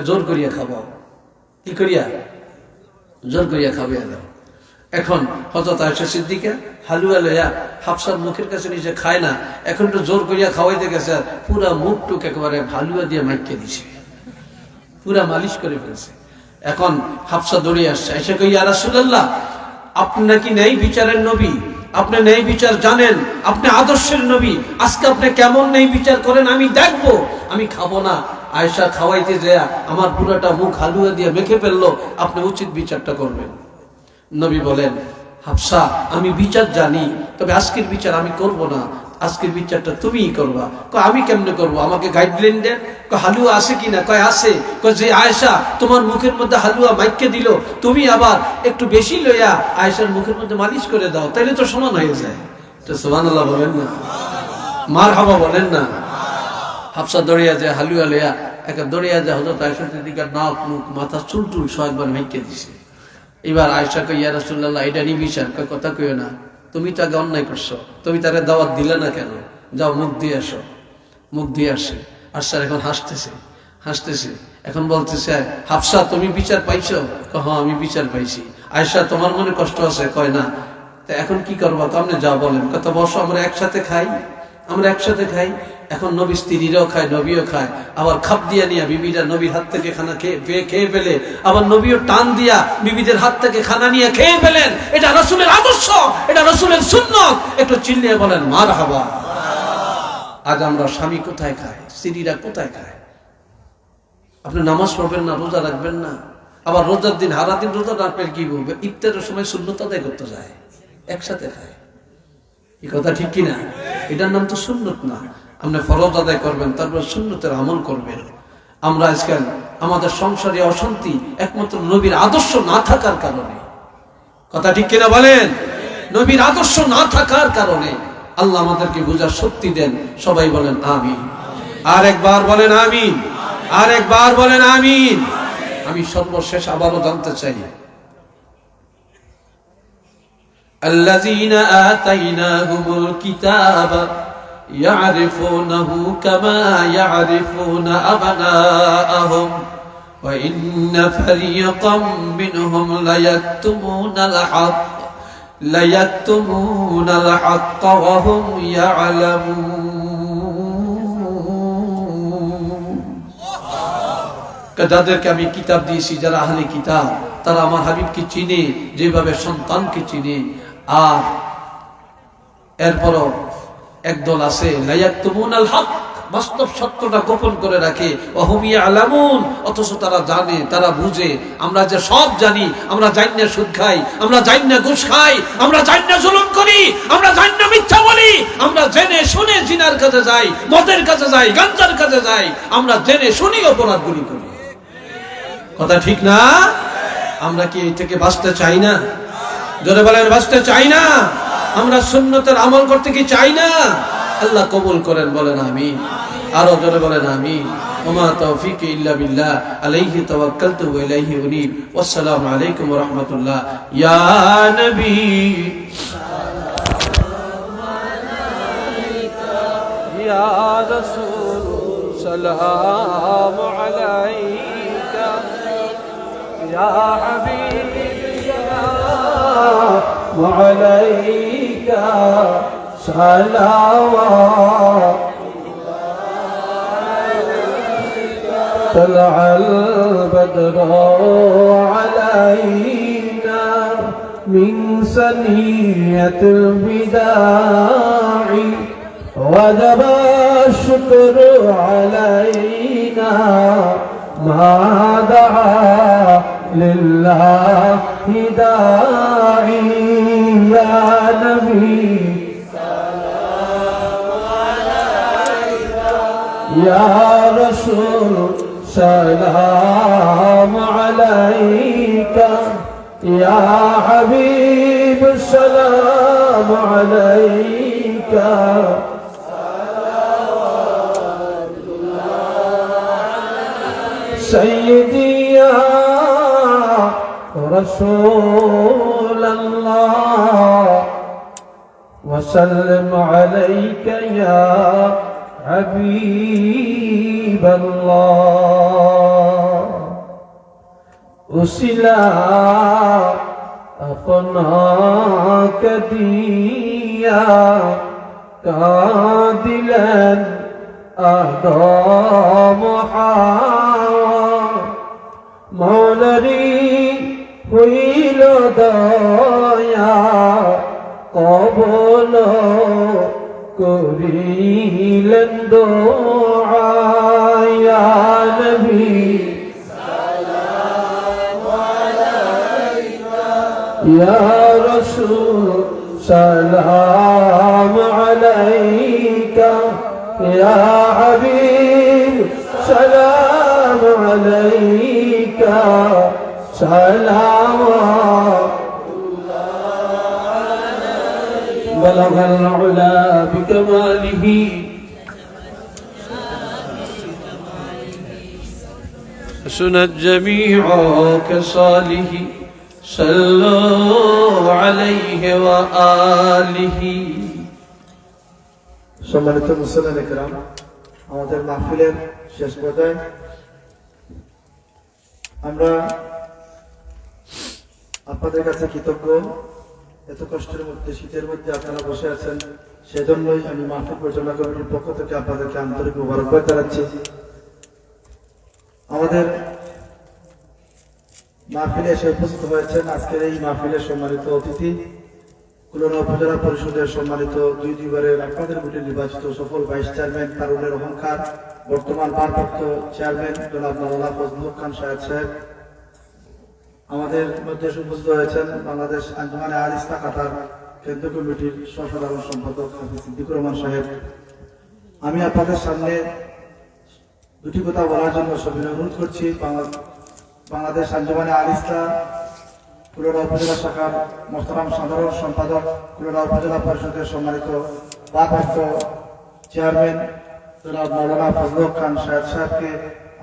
জোর করিয়া খাবাও। কি করিয়া? জোর করিয়া খাওয়াইয়া দাও। এখন হযরত আয়েশা সিদ্দিকা হালুয়া লইয়া হাফসার মুখের কাছে নিচে খায় না, এখন তো জোর করিয়া খাওয়াইতে গেছে, পুরা মুখটুক একেবারে হালুয়া দিয়ে মাইকে দিছে, পুরা মালিশ করে ফেলছে। এখন হাফসা দৌড়ে আসছে, আয়েশা কই, ইয়া রাসূলুল্লাহ, আপনি নাকি ন্যায় বিচারের নবী, আপনি ন্যায় বিচার জানেন, আপনি আদর্শের নবী, আজকে আপনি কেমন ন্যায় বিচার করেন আমি দেখবো। আমি খাবো না। আয়েশা খাওয়াইতে যায় আমার পুরাটা মুখ হালুয়া দিয়ে মেখে ফেললো, আপনি উচিত বিচারটা করবেন। নবী বলেন, হাফসা আমি বিচার জানি, তবে আজকের বিচার আমি করব না, আজকের বিচারটা তুমিই করবা। কয় আমি কেমনে করবো, আমাকে গাইডলাইন দেন। কয় হালুয়া আছে কিনা, কয় আছে। কয় যে আয়েশা তোমার মুখের মধ্যে হালুয়া মাইকে দিল, তুমি আবার একটু বেশি লইয়া আয়েশার মুখের মধ্যে মালিশ করে দাও, তাইলে তো সমান হয়ে যায়। তো সুবহানাল্লাহ বলেন না, মারহাবা বলেন না। হাফসা দৌড়িয়া যায় হালুয়া লইয়া, একটা দৌড়িয়া যায় হযরত আয়েশা সিদ্দিকার নাক মুখ মাথা চুল টুল সব একবার মাইকে দিছে। এবার আয়েশা কয় ইয়া রাসূলুল্লাহ এটা নি বিচার। কয় কথা কইও না, তুমি তো আগে অন্যায় করছো, তুমি তারে দাওয়াত দিলে না কেন, যাও মুখ দিয়ে আসো। মুখ দিয়ে আসে, আসার এখন হাসতেছে। এখন বলতেছে হাফসা তুমি বিচার পাইছো? হ্যাঁ আমি বিচার পাইছি। আয়েশা তোমার মনে কষ্ট আছে? কয় না। তা এখন কি করবো, কেমনে যা বলেন। কত বসো আমরা একসাথে খাই। এখন নবী স্ত্রীরাও খায়, নবীও খায়। আবার খাপ দিয়া নিয়া বিবিরা নবীর হাত থেকে খানা খেয়ে ফেলে, আবার নবীও টান দিয়া বিবিদের হাত থেকে খানা নিয়ে খেয়ে ফেলেন। এটা রাসূলের আদর্শ, এটা রাসূলের সুন্নাত। একটু চিল্লিয়ে বলেন মারহাবা। আজ আমরা স্বামী কোথায় খায়, স্ত্রীরা কোথায় খায়? আপনি নামাজ পড়বেন না, রোজা রাখবেন না, আবার রোজার দিন হারা দিন রোজা রাখবেন, কি বলবে ইফতারের সময় সুন্নত আদায় করতে যায়, একসাথে খায়। এই কথা ঠিক কিনা? এটার নাম তো সুন্নত না। আপনি ফরজ আদায় করবেন, তারপর সুন্নতের আমল করবেন। আমরা আজকাল আমাদের সংসারে অশান্তি একমাত্র নবীর আদর্শ না থাকার কারণে। কথা ঠিক কিনা বলেন? নবীর আদর্শ না থাকার কারণে। আল্লাহ আমাদেরকে বুঝার শক্তি দেন। সবাই বলেন আমিন। আর একবার বলেন আমিন। আর একবার বলেন আমিন। আমি সর্বশেষ আবারও জানতে চাই, الذين آتيناهم الكتاب يعرفونه كما يعرفون أبناءهم وإن فريقا منهم ليكتمون الحق وهم يعلمون। যাদেরকে আমি কিতাব দিয়েছি, যারা আহলে কিতাব, তারা আমার হাবিবকে চিনে যেভাবে সন্তানকে চিনে। আর এরপরও একদল আছে লায়াকতুমুনাল হক, বাস্তব সত্যটা গোপন করে রাখে। ওয়াহুম ইয়ালামুন, অথচ তারা জানে, তারা বুঝে। আমরা যে সব জানি, আমরা জানি না সুদ খাই, আমরা জানি না ঘুষ খাই, আমরা জানি না জুলুম করি, আমরা জানি না মিথ্যা বলি, আমরা জেনে শুনে জিনার কাছে যাই, মদের কাছে যাই, গাঞ্জার কাছে যাই, আমরা জেনে শুনি অপরাধগুলি করি। কথা ঠিক না? আমরা কি এই থেকে বাঁচতে চাই না? জোরে বলেন বাঁচতে চাই না? আমরা সুন্নতের আমল করতে কি চাই না? আল্লাহ কবুল করেন, বলেন আমিন। আরো জোরে বলেন আমিন। ওমা তৌফিকি ইল্লা বিল্লাহ, আলাইহি তাওয়াক্কালতু ওয়া ইলাইহি উনীব। ওয়াসসালামু আলাইকুম ওয়া রাহমাতুল্লাহ। ইয়া নবী ইয়া রাসূল সালামু আলাইকা ইয়া হাবিব وعليك صلوات طلع البدر علينا من ثنية الوداع وجب الشكر علينا ما دعا لله داعي يا نبي سلام عليك يا رسول سلام عليك يا حبيب سلام عليك صلوات الله سيدي يا رسول الله وسلم عليك يا حبيب الله أسلا أفناك ديا قادلا أهدى محاوى مولري হইল দয়া কবল করিলেন দোয়া ইয়া নবী সালাম আলাইকা ইয়া রাসূল سلام عليك يا حبيب سلام عليك سلام بلغ العلا بكماله حسن الجميع كصاله صلوا عليه وآله সম্মানিত মুসলিম একরাম, আমাদের মাহফিলের শেষ পর্যায়ে আমরা আপনাদের কাছে কৃতজ্ঞ। এত কষ্টের মধ্যে, শীতের মধ্যে আপনারা বসে আছেন, সেজন্যই আমি মাহফিল পরিচালনা কমিটির পক্ষ থেকে আপনাদেরকে আন্তরিক মোবারকবাদ জানাচ্ছি। আমাদের মাহফিলে এসে উপস্থিত হয়েছেন আজকের এই মাহফিলের সম্মানিত অতিথি, খুলনা উপজেলা পরিষদের সম্মানিত দুইবারের আপনাদের ভোটে নির্বাচিত সফল ভাইস চেয়ারম্যান তারুণের অহংকার, বর্তমান ভারপ্রাপ্ত চেয়ারম্যান জনাব মাওলানা ফজলুল হক খান সাহেব। আমাদের মধ্যে উপস্থিত হয়েছেন বাংলাদেশ আঞ্জুমানে আল ইসলাহ কাতার কেন্দ্রীয় কমিটির সহসাধারণ সম্পাদক হাফিজ সিদ্দিকুর রহমান সাহেব। আমি আপনাদের সামনে দুটি কথা বলার জন্য সবিনয় অনুরোধ করছি। বাংলাদেশ আঞ্জুমানে আল ইসলাহ খুলনা উপজেলা শাখার মোহতারাম সাধারণ সম্পাদক, খুলনা উপজেলা পরিষদের সম্মানিত ভারপ্রাপ্ত চেয়ারম্যান জনাব মাওলানা ফজলুল হক খান সাহেবকে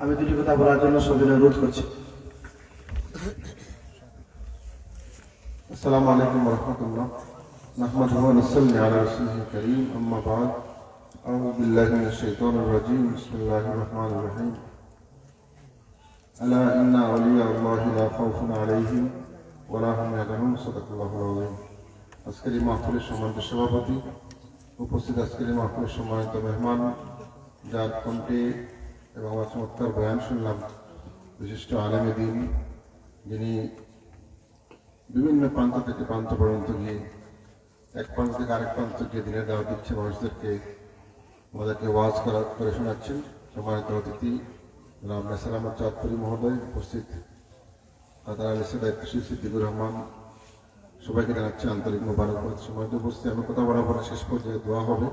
আমি দুটি কথা বলার জন্য সবিনয় অনুরোধ করছি। السلام عليكم ورحمة الله نحمده ونصلي على رسوله الكريم أما بعد أعوذ بالله من الشيطان الرجيم بسم الله الرحمن الرحيم ألا إن أولياء الله لا خوف عليهم ولا هم يحزنون صدق الله العظيم আজকের এই মাহফিলের সম্মানিত সভাপতি, উপস্থিত আজকের এই মাহফিলের সম্মানিত মেহমান, যার কণ্ঠে এবং আমার চমৎকার বয়ান শুনলাম বিশিষ্ট আলেমে দ্বীন, যিনি বিভিন্ন প্রান্ত থেকে প্রান্ত পর্যন্ত গিয়ে এক প্রান্ত থেকে আরেক প্রান্ত গিয়ে দিনের দাওয়াত দিচ্ছে মানুষদেরকে, আমাদেরকে ওয়াজ করে শোনাচ্ছেন। সম্মানিত অতিথি জনাব নেসার আহমদ চাঁদপুরি মহোদয়, উপস্থিত কাতার আল ইসলাহ দায়িত্বশীল সিদ্দিকুর রহমান, সবাইকে জানাচ্ছি আন্তরিক মোবারকবাদ। সম্মানিত উপস্থিত, আমি কথা বলার পরে শেষ পর্যায়ে দোয়া হবে,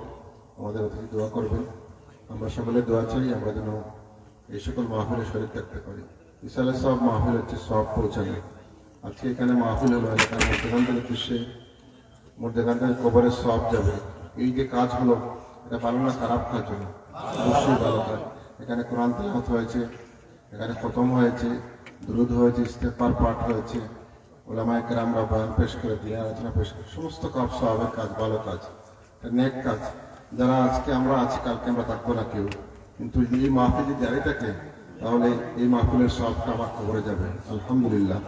আমাদের অতিথি দোয়া করবেন। আমরা সকলে দোয়া চাই আমরা যেন এই সকল মাহফিলে শরীর থাকতে পারি। ইসালে সব মাহফিল হচ্ছে সব পৌঁছানো। আজকে এখানে মাহফিল হলো, এলাকার মধ্যেখানদের দৃশ্যে মধ্যেখানদের কবরের সব যাবে। এই যে কাজ হলো, এটা ভালো না খারাপ কাজ হলো? অবশ্যই ভালো কাজ। এখানে কোরআন তেলাওয়াত হয়েছে, এখানে খতম হয়েছে, দুরূদ হয়েছে, ইস্তেগফার পাঠ হয়েছে, উলামায়ে কেরামরা বয়ান পেশ করে দিয়ে আলোচনা পেশ করে, সমস্ত কাজ সওয়াবের কাজ, ভালো কাজ, নেক কাজ। যারা আজকে আমরা আছি, কালকে আমরা থাকবো না কেউ, কিন্তু এই মাহফিল যদি জারি থাকে তাহলে এই মাহফিলের সবটা আমার কবরে যাবে। আলহামদুলিল্লাহ,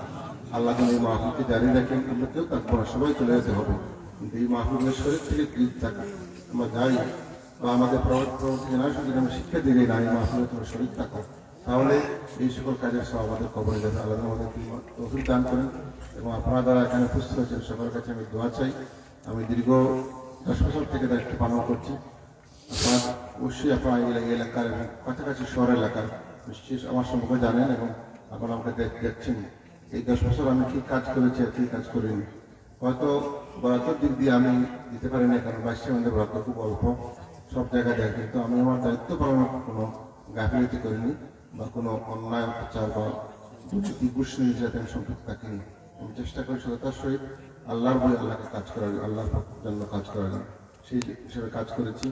আল্লাহ যেন এই মাহফিলকে জারি রাখেন। আমরা কেউ থাকবো না, সবাই চলে যেতে হবে, কিন্তু এই মাহফিলের শরীর থেকে ক্লিপ থাকে আমরা যাই, বা আমাদের পরবর্তী জেনারেশন যদি আমরা শিক্ষা দিই না এই মাহফিলে তোমার শরীর থাকো, তাহলে এই সকল কাজের সব আমাদের কবরে যাবে। আল্লাহ আমাদের তৌফিক দান করেন। এবং আপনারা যারা এখানে উপস্থিত হয়েছেন সকলের কাছে আমি দোয়া চাই। আমি দীর্ঘ 10 বছর থেকে দায়িত্ব পালন করছি। আপনারা অবশ্যই আপনারা এই এলাকার এবং কাছাকাছি শহর এলাকার নিশ্চয়ই আমার সম্পর্কে জানেন এবং আপনারা আমাকে দেখছেন। এই 10 বছর আমি কি কাজ করেছি আর কি কাজ করিনি। হয়তো বরাদ্দর দিক দিয়ে আমি দিতে পারি না, কারণ বাইশের মধ্যে বরাদ্দ খুব অল্প, সব জায়গায় দেয়, কিন্তু আমি আমার দায়িত্ব পালনের কোনো গাফিলতি করিনি বা কোনো অন্যায় অত্যাচার বা দুর্নীতি ঘুষ নির্যাতন আমি সম্পৃক্ত থাকিনি। আমি চেষ্টা করি সততার সহিত আল্লাহর বই আল্লাহকে কাজ করার, আল্লাহর জন্য কাজ করার, সেই হিসেবে কাজ করেছি।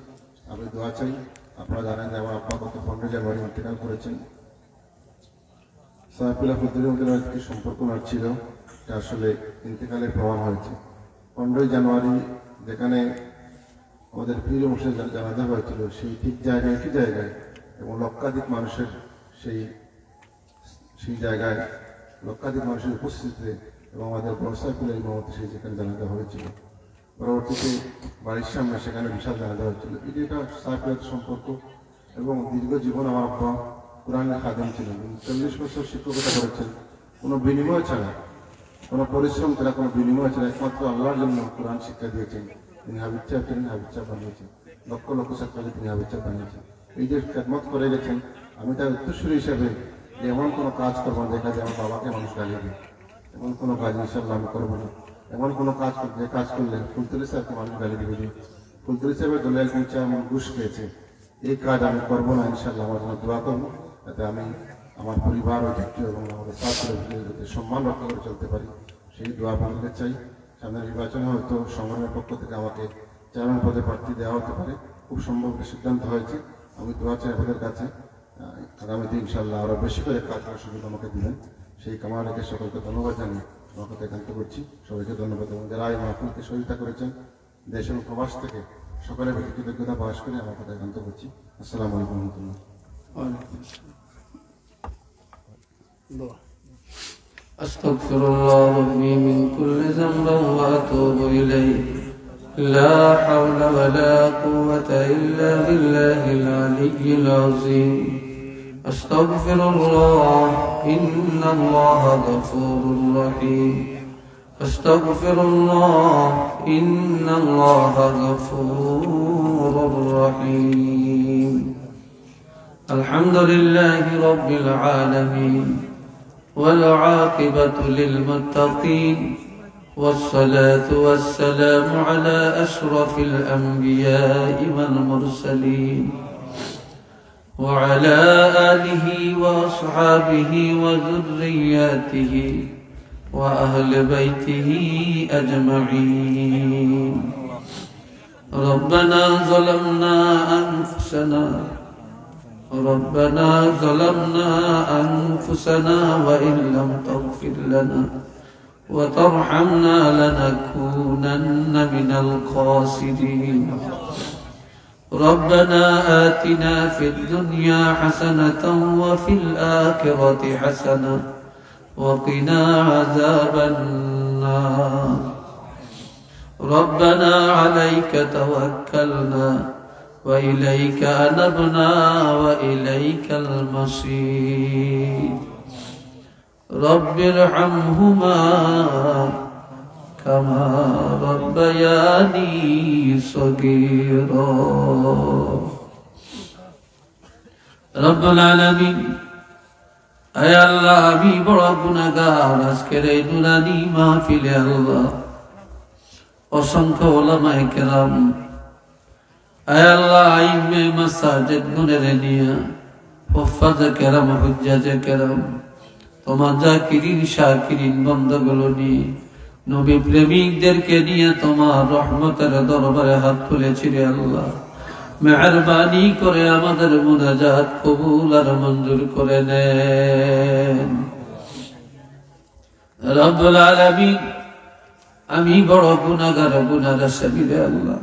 আমি দোয়া চাই। আপনারা জানেন যে আমার আব্বা গত 15 জানুয়ারি ইন্তেকাল করেছেন। সাহেবুল্লাহ হুদ্দুরের থেকে সম্পর্ক ওনার ছিল, এটা আসলে ইন্তেকালের প্রমাণ হয়েছে। 15 জানুয়ারি যেখানে আমাদের প্রিয় মুর্শিদ জানাজা হয়েছিল, সেই ঠিক জায়গায় একই জায়গায় এবং লক্ষাধিক মানুষের সেই জায়গায় লক্ষাধিক মানুষের উপস্থিতিতে এবং আমাদের বর্ষাকুলের ইমামতি সেই যেখানে জানাজা হয়েছিল। পরবর্তীতে বাড়ির সামনে সেখানে বিশাল জানাজা হয়েছিল। এটা সাহেবের সম্পর্ক এবং দীর্ঘ জীবন। আমার আব্বা কোরআনের খাদেম ছিলেন, 40 বছর শিক্ষকতা করেছেন, কোনো বিনিময় ছাড়া, কোনো পরিশ্রম ছাড়া, কোনো বিনিময় ছাড়া, একমাত্র আল্লাহর জন্য কোরআন শিক্ষা দিয়েছেন। তিনি হাবিব সাহেব ছিলেন, হাবিব সাহেব বানিয়েছেন, লক্ষ লক্ষ ছাত্রকে তিনি হাবিব সাহেব বানিয়েছেন। এই যে খেদমত করে গেছেন, আমি তার উত্তরসূরি হিসাবে এমন কোনো কাজ করবো না দেখা যায় আমার বাবাকে মানুষ গালিয়ে দেয়, এমন কোনো কাজ ইনশাল্লাহ আমি করবো না। এমন কোনো কাজ যে কাজ করলে ফুলতলি সাহেবকে মানুষ গালি দিবে যে ফুলতলি সাহেবের দলে একজন চেয়ারম্যান ঘুষ পেয়েছে, এই কাজ আমি করবো না, ইনশাল্লাহ আমার জন্য দোয়া করবো, যাতে আমি আমার পরিবার ঐতিহ্য এবং আমাদের ছাত্রদের সম্মান রক্ষা করে চলতে পারি, সেই দোয়া আপনাদের চাই। সামনের নির্বাচনে হয়তো সংগঠনের পক্ষ থেকে আমাকে চেয়ারম্যান পদে প্রার্থী দেওয়া হতে পারে, খুব সম্ভব সিদ্ধান্ত হয়েছে। আমি দোয়া চাই আপনাদের কাছে আগামীতে ইনশাল্লাহ আরো বেশি করে কাজ করার সুযোগ আমাকে দিবেন, সেই কামনা রেখে সকলকে ধন্যবাদ জানিয়ে আমার কথা একান্ত করছি। সবাইকে ধন্যবাদ এবং যারা এই মাহফিলকে সহযোগিতা করেছেন দেশ এবং প্রবাস থেকে সকলের প্রতি কৃতজ্ঞতা প্রকাশ করে আমার কথা একান্ত করছি। আসসালামু আলাইকুম রহমতুল্লাহ। أستغفر الله ربي من كل ذنب وأتوب إليه. لا حول ولا قوة إلا بالله العلي العظيم. أستغفر الله إن الله غفور رحيم. أستغفر الله إن الله غفور رحيم. الحمد لله رب العالمين والعاقبة للمتقين والصلاة والسلام على أشرف الأنبياء والمرسلين وعلى آله وأصحابه وذرياته وأهل بيته أجمعين. ربنا ظلمنا أنفسنا وإن لم تغفر لنا وترحمنا لنكونن من الخاسرين. ربنا آتنا في الدنيا حسنة وفي الآخرة حسنة وقنا عذاب النار. ربنا عليك توكلنا وإليك أنبنا وإليك المصير. رب ارحمهما كما ربياني صغيرا. رب العالمين اے اللہ আমি বড় গুনাহগার, আজকের এই নুরানি মাহফিলে আল্লাহ অসংখ্য উলামায়ে কেরাম, اے اللہ আইমে মাসাজিদ গুণেরে নিয়া হুফাজ কেরাম হুজ্জাজ কেরাম তোমার জাকিরিন শাকিরিন বান্দাগুলো নিয়ে নবী প্রেমিকদেরকে নিয়ে তোমার রহমতের দরবারে হাত তুলেছি রে আল্লাহ। মেহেরবানি করে আমাদের মুনাজাত কবুল আর মঞ্জুর করে নেন রব্বুল আলামিন। আমি বড় গুনাহগার, গুনাহর আসামি রে আল্লাহ।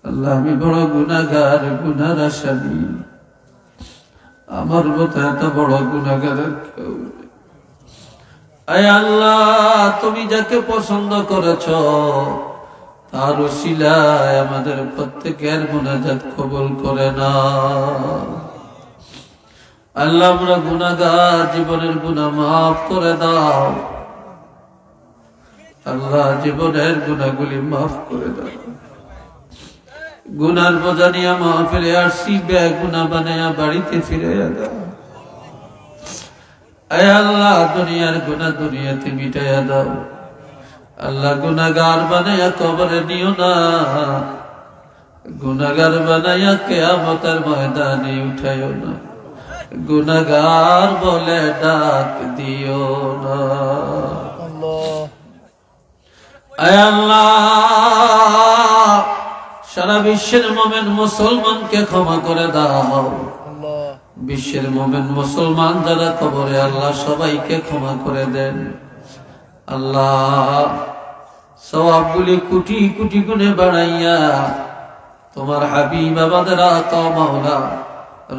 আল্লাহ আমি বড় গুনাহগার, গুনাহর আসামি। আমার মতো এত বড় গুনাহগার কেউ নেই। আয় আল্লাহ, তুমি যাকে পছন্দ করেছো তার উসিলায় আমাদের প্রত্যেকের মুনাজাত কবুল করে নাও। আল্লাহ আমরা গুনাহগার, জীবনের গুনাহ মাফ করে দাও। আল্লাহ জীবনের গুনাহগুলি মাফ করে দাও। গুনার বোঝা নিয়ে মাহফিলে আসছি, বেগুনাহ বানায়া বাড়িতে ফিরে দাও। আয় আল্লাহ দুনিয়ার গুনাহ দুনিয়াতে মিটাইয়া দাও। আল্লাহ গুনাহগার বানায়া কবরে নিও না, গুনাহগার বানায়া কিয়ামতের ময়দানে উঠাইও না। গুনাহগার বলে ডাক দিও না। আয় আল্লাহ সারা বিশ্বের মুমিন মুসলমানকে ক্ষমা করে দাও। বিশ্বের মুমিন মুসলমান যারা কবরে আল্লাহ সবাইকে ক্ষমা করে দেন। আল্লাহ সওয়াবগুলি কোটি কোটি গুণে বাড়াইয়া তোমার হাবিব আমাদের আকা মাওলা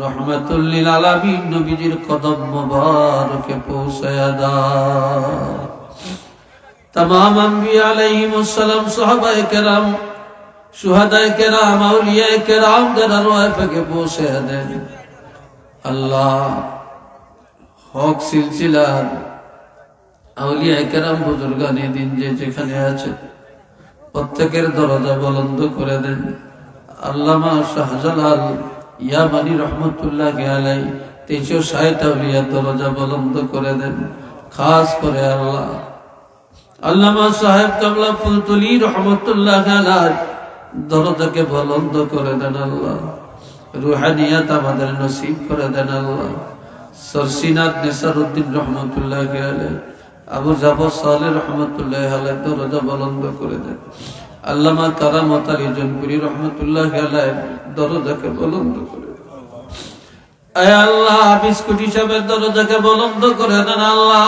রহমাতুল লিল আলামিন নবীজির কদম মুবারকে পৌঁছায়া দাও। तमाम अंबिया अलैहिमुस सालाम, साहबाए केराम, शुहदाए केराम, औलियाए केराम যারা রওয়াফে পৌঁছে দেন। আল্লাহ হক সিলসিলার আউলিয়ায়ে কেরাম বুজুর্গানে দিন যে যেখানে আছে প্রত্যেকের দরজা বুলন্দ করে দেন। আল্লামা শাহজালাল ইয়ামানি রহমাতুল্লাহি আলাইহি 360 আউলিয়ার দরজা বুলন্দ করে দেন। খাস করে আল্লাহ আল্লামা সাহেব কাবলা ফুলতুলি রহমতুল্লাহ আলাইহি দরজাকে বুলন্দ করে দেন আল্লাহ, রুহানিয়াত আমাদের নসিব করে দেন আল্লাহ। সরসিনাত নেসারউদ্দিন রহমতুল্লাহ আলাইহি, আবু জাফর সালেহ রহমতুল্লাহ আলাইহি দরজা বুলন্দ করে দেন। আল্লামা কারামত আলী জনপুরি রহমতুল্লাহ আলাইহি দরজাকে বুলন্দ করে দেন। আয় আল্লাহ, বিস্কুটি সাহেবের দরজাকে বুলন্দ করে দেন আল্লাহ,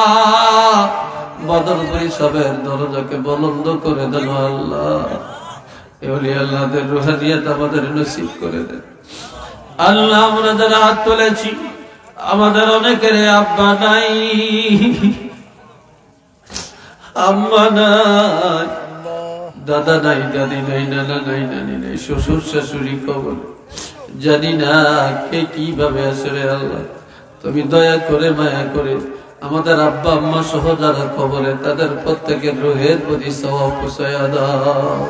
বদরপুরি সাহেবের দরজাকে বুলন্দ করে দেন আল্লাহ। এওলি আল্লাহদের রুহানিয়াত আমাদের নসিব করে দেন আল্লাহ। আমরা যারা হাত তুলেছি, আমাদের অনেকের আব্বা নাই, আম্মা নাই, দাদা নাই, দাদি নাই, নানা নাই, নানি নাই, শ্বশুর শাশুড়ি কবর, জানি না কে কিভাবে আছে রে আল্লাহ। তুমি দয়া করে মায়া করে আমাদের আব্বা আম্মা সহ যারা কবরে, তাদের প্রত্যেকের রুহের প্রতি সওয়াব পৌঁছায়া দাও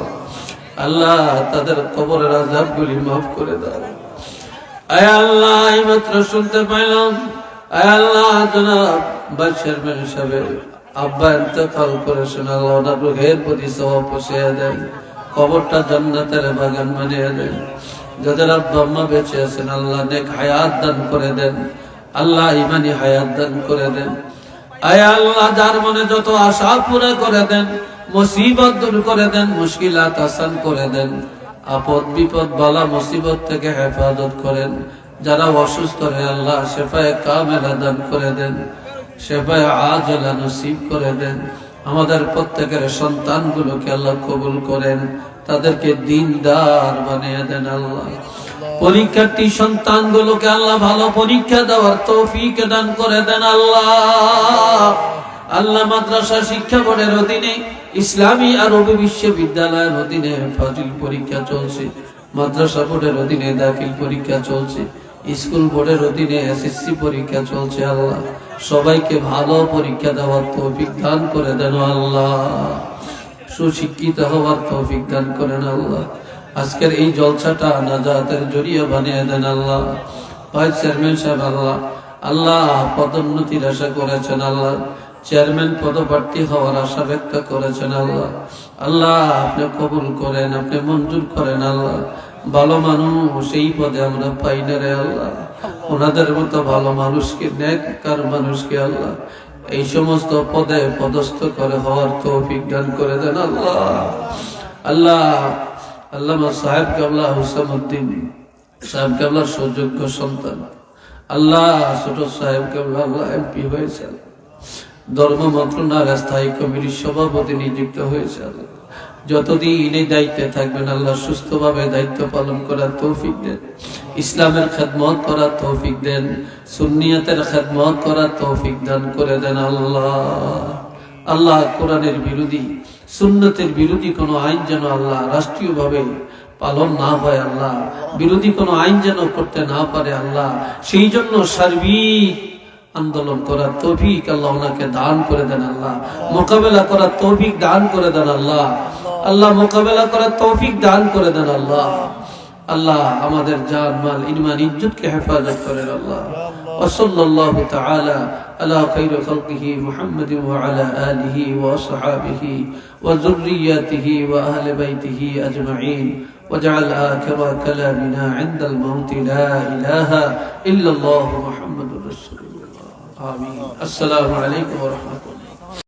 আল্লাহ। তাদের কবরের আযাবগুলি মাফ করে দাও। আয় আল্লাহ, এইমাত্র শুনতে পাইলাম, আয় আল্লাহ, জনাব ভাইস চেয়ারম্যান সাহেবের আব্বা ইন্তেকাল করেছেন আল্লাহ, ওনার রুহের প্রতি সওয়াব পৌঁছায়া দেন, কবরটা জান্নাতের বাগান বানিয়ে দেন। যাদের আব্বা আম্মা বেঁচে আছেন আল্লাহ নেক হায়াত দান করে দেন আল্লাহ, ইমানি হায়াত দান করে দেন। আয় আল্লাহ, যার মনে যত আশা পুরা করে দেন, মুসিবত দূর করে দেন, মুশকিলাত আসান করে দেন, আপদ বিপদ বালা মুসিবত থেকে হেফাজত করেন। যারা অসুস্থ রে আল্লাহ শেফায়ে কামেলা দান করে দেন, শেফায়ে আজলা নসিব করে দেন। আমাদের প্রত্যেকের সন্তানগুলোকে আল্লাহ কবুল করেন, তাদেরকে দিনদার বানিয়ে দেন আল্লাহ। পরীক্ষার্থী সন্তানগুলোকে আল্লাহ ভালো পরীক্ষা দেওয়ার তৌফিক দান করে দেন আল্লাহ। আল্লাহ, মাদ্রাসা শিক্ষা বোর্ডের অধীনে, ইসলামী আরবি বিশ্ববিদ্যালয়ের অধীনে ফাজিল পরীক্ষা চলছে, মাদ্রাসা বোর্ডের অধীনে দাখিল পরীক্ষা চলছে, স্কুল বোর্ডের অধীনে এসএসসি পরীক্ষা চলছে আল্লাহ। সবাইকে ভালো পরীক্ষা দেওয়ার তৌফিক দান করে দেন আল্লাহ, সুশিক্ষিত হওয়ার তৌফিক দান করেন আল্লাহ। আজকের এই জলসাটা নাজাতের জরিয়া বানিয়ে দেন আল্লাহ। ভাইস চেয়ারম্যান সাহেব আল্লাহ, আল্লাহ পদোন্নতির আশা করেছেন আল্লাহ, চেয়ারম্যান পদপ্রার্থী হওয়ার আশা ব্যক্ত করেছেন আল্লাহ। আল্লাহ, আপনি কবুল করেন, আপনি মঞ্জুর করেন আল্লাহ। ভালো মানুষ এই পদে আমরা পাই না রে আল্লাহ, ওনাদের মতো ভালো মানুষকে, নেককার মানুষকে আল্লাহ এই সমস্ত পদে পদস্থ করে হওয়ার তৌফিক দান করে দেন আল্লাহ। আল্লাহ, আল্লামা সাহেব কাবলা হুসামউদ্দিন সাহেব কাবলার সুযোগ্য সন্তান আল্লাহ, ছোট সাহেব কাবলা আল্লাহ এমপি হয়েছে, ধর্ম মন্ত্রণালয়ের স্থায়ী কমিটির সভাপতি নিযুক্ত হয়েছে। যতদিন এই দায়িত্বে থাকবেন আল্লাহ সুস্থভাবে দায়িত্ব পালন করার তৌফিক দেন, ইসলামের খেদমত করার তৌফিক দেন, সুন্নিয়তের খেদমত করার তৌফিক দান করে দেন আল্লাহ। আল্লাহ, কোরআনের বিরোধী, সুন্নতের বিরোধী কোনো আইন যেন আল্লাহ রাষ্ট্রীয়ভাবে পালন না হয় আল্লাহ, বিরোধী কোনো আইন যেন করতে না পারে আল্লাহ, সেই জন্য সার্বিক আন্দোলন করার তৌফিক আল্লাহ ওনাকে দান করে দেন আল্লাহ, মোকাবেলা করার তৌফিক দান করে দেন আল্লাহ। আল্লাহ, মোকাবেলা করার তৌফিক দান করে দেন আল্লাহ। আল্লাহ, আমাদের জান মাল ইমান ইজ্জতকে হেফাজত করেন আল্লাহ। ওয়াসাল্লাল্লাহু তাআলা আলা খায়রি খালকিহি মুহাম্মাদিন ওয়া আলা আলিহি ওয়া আসহাবিহি ওয়া যুররিয়াতিহি ওয়া আহলি বাইতিহি আজমাইন। واجعل آخر كلامنا عند الموت لا إله إلا الله محمد رسول الله آمين. السلام عليكم ورحمة الله.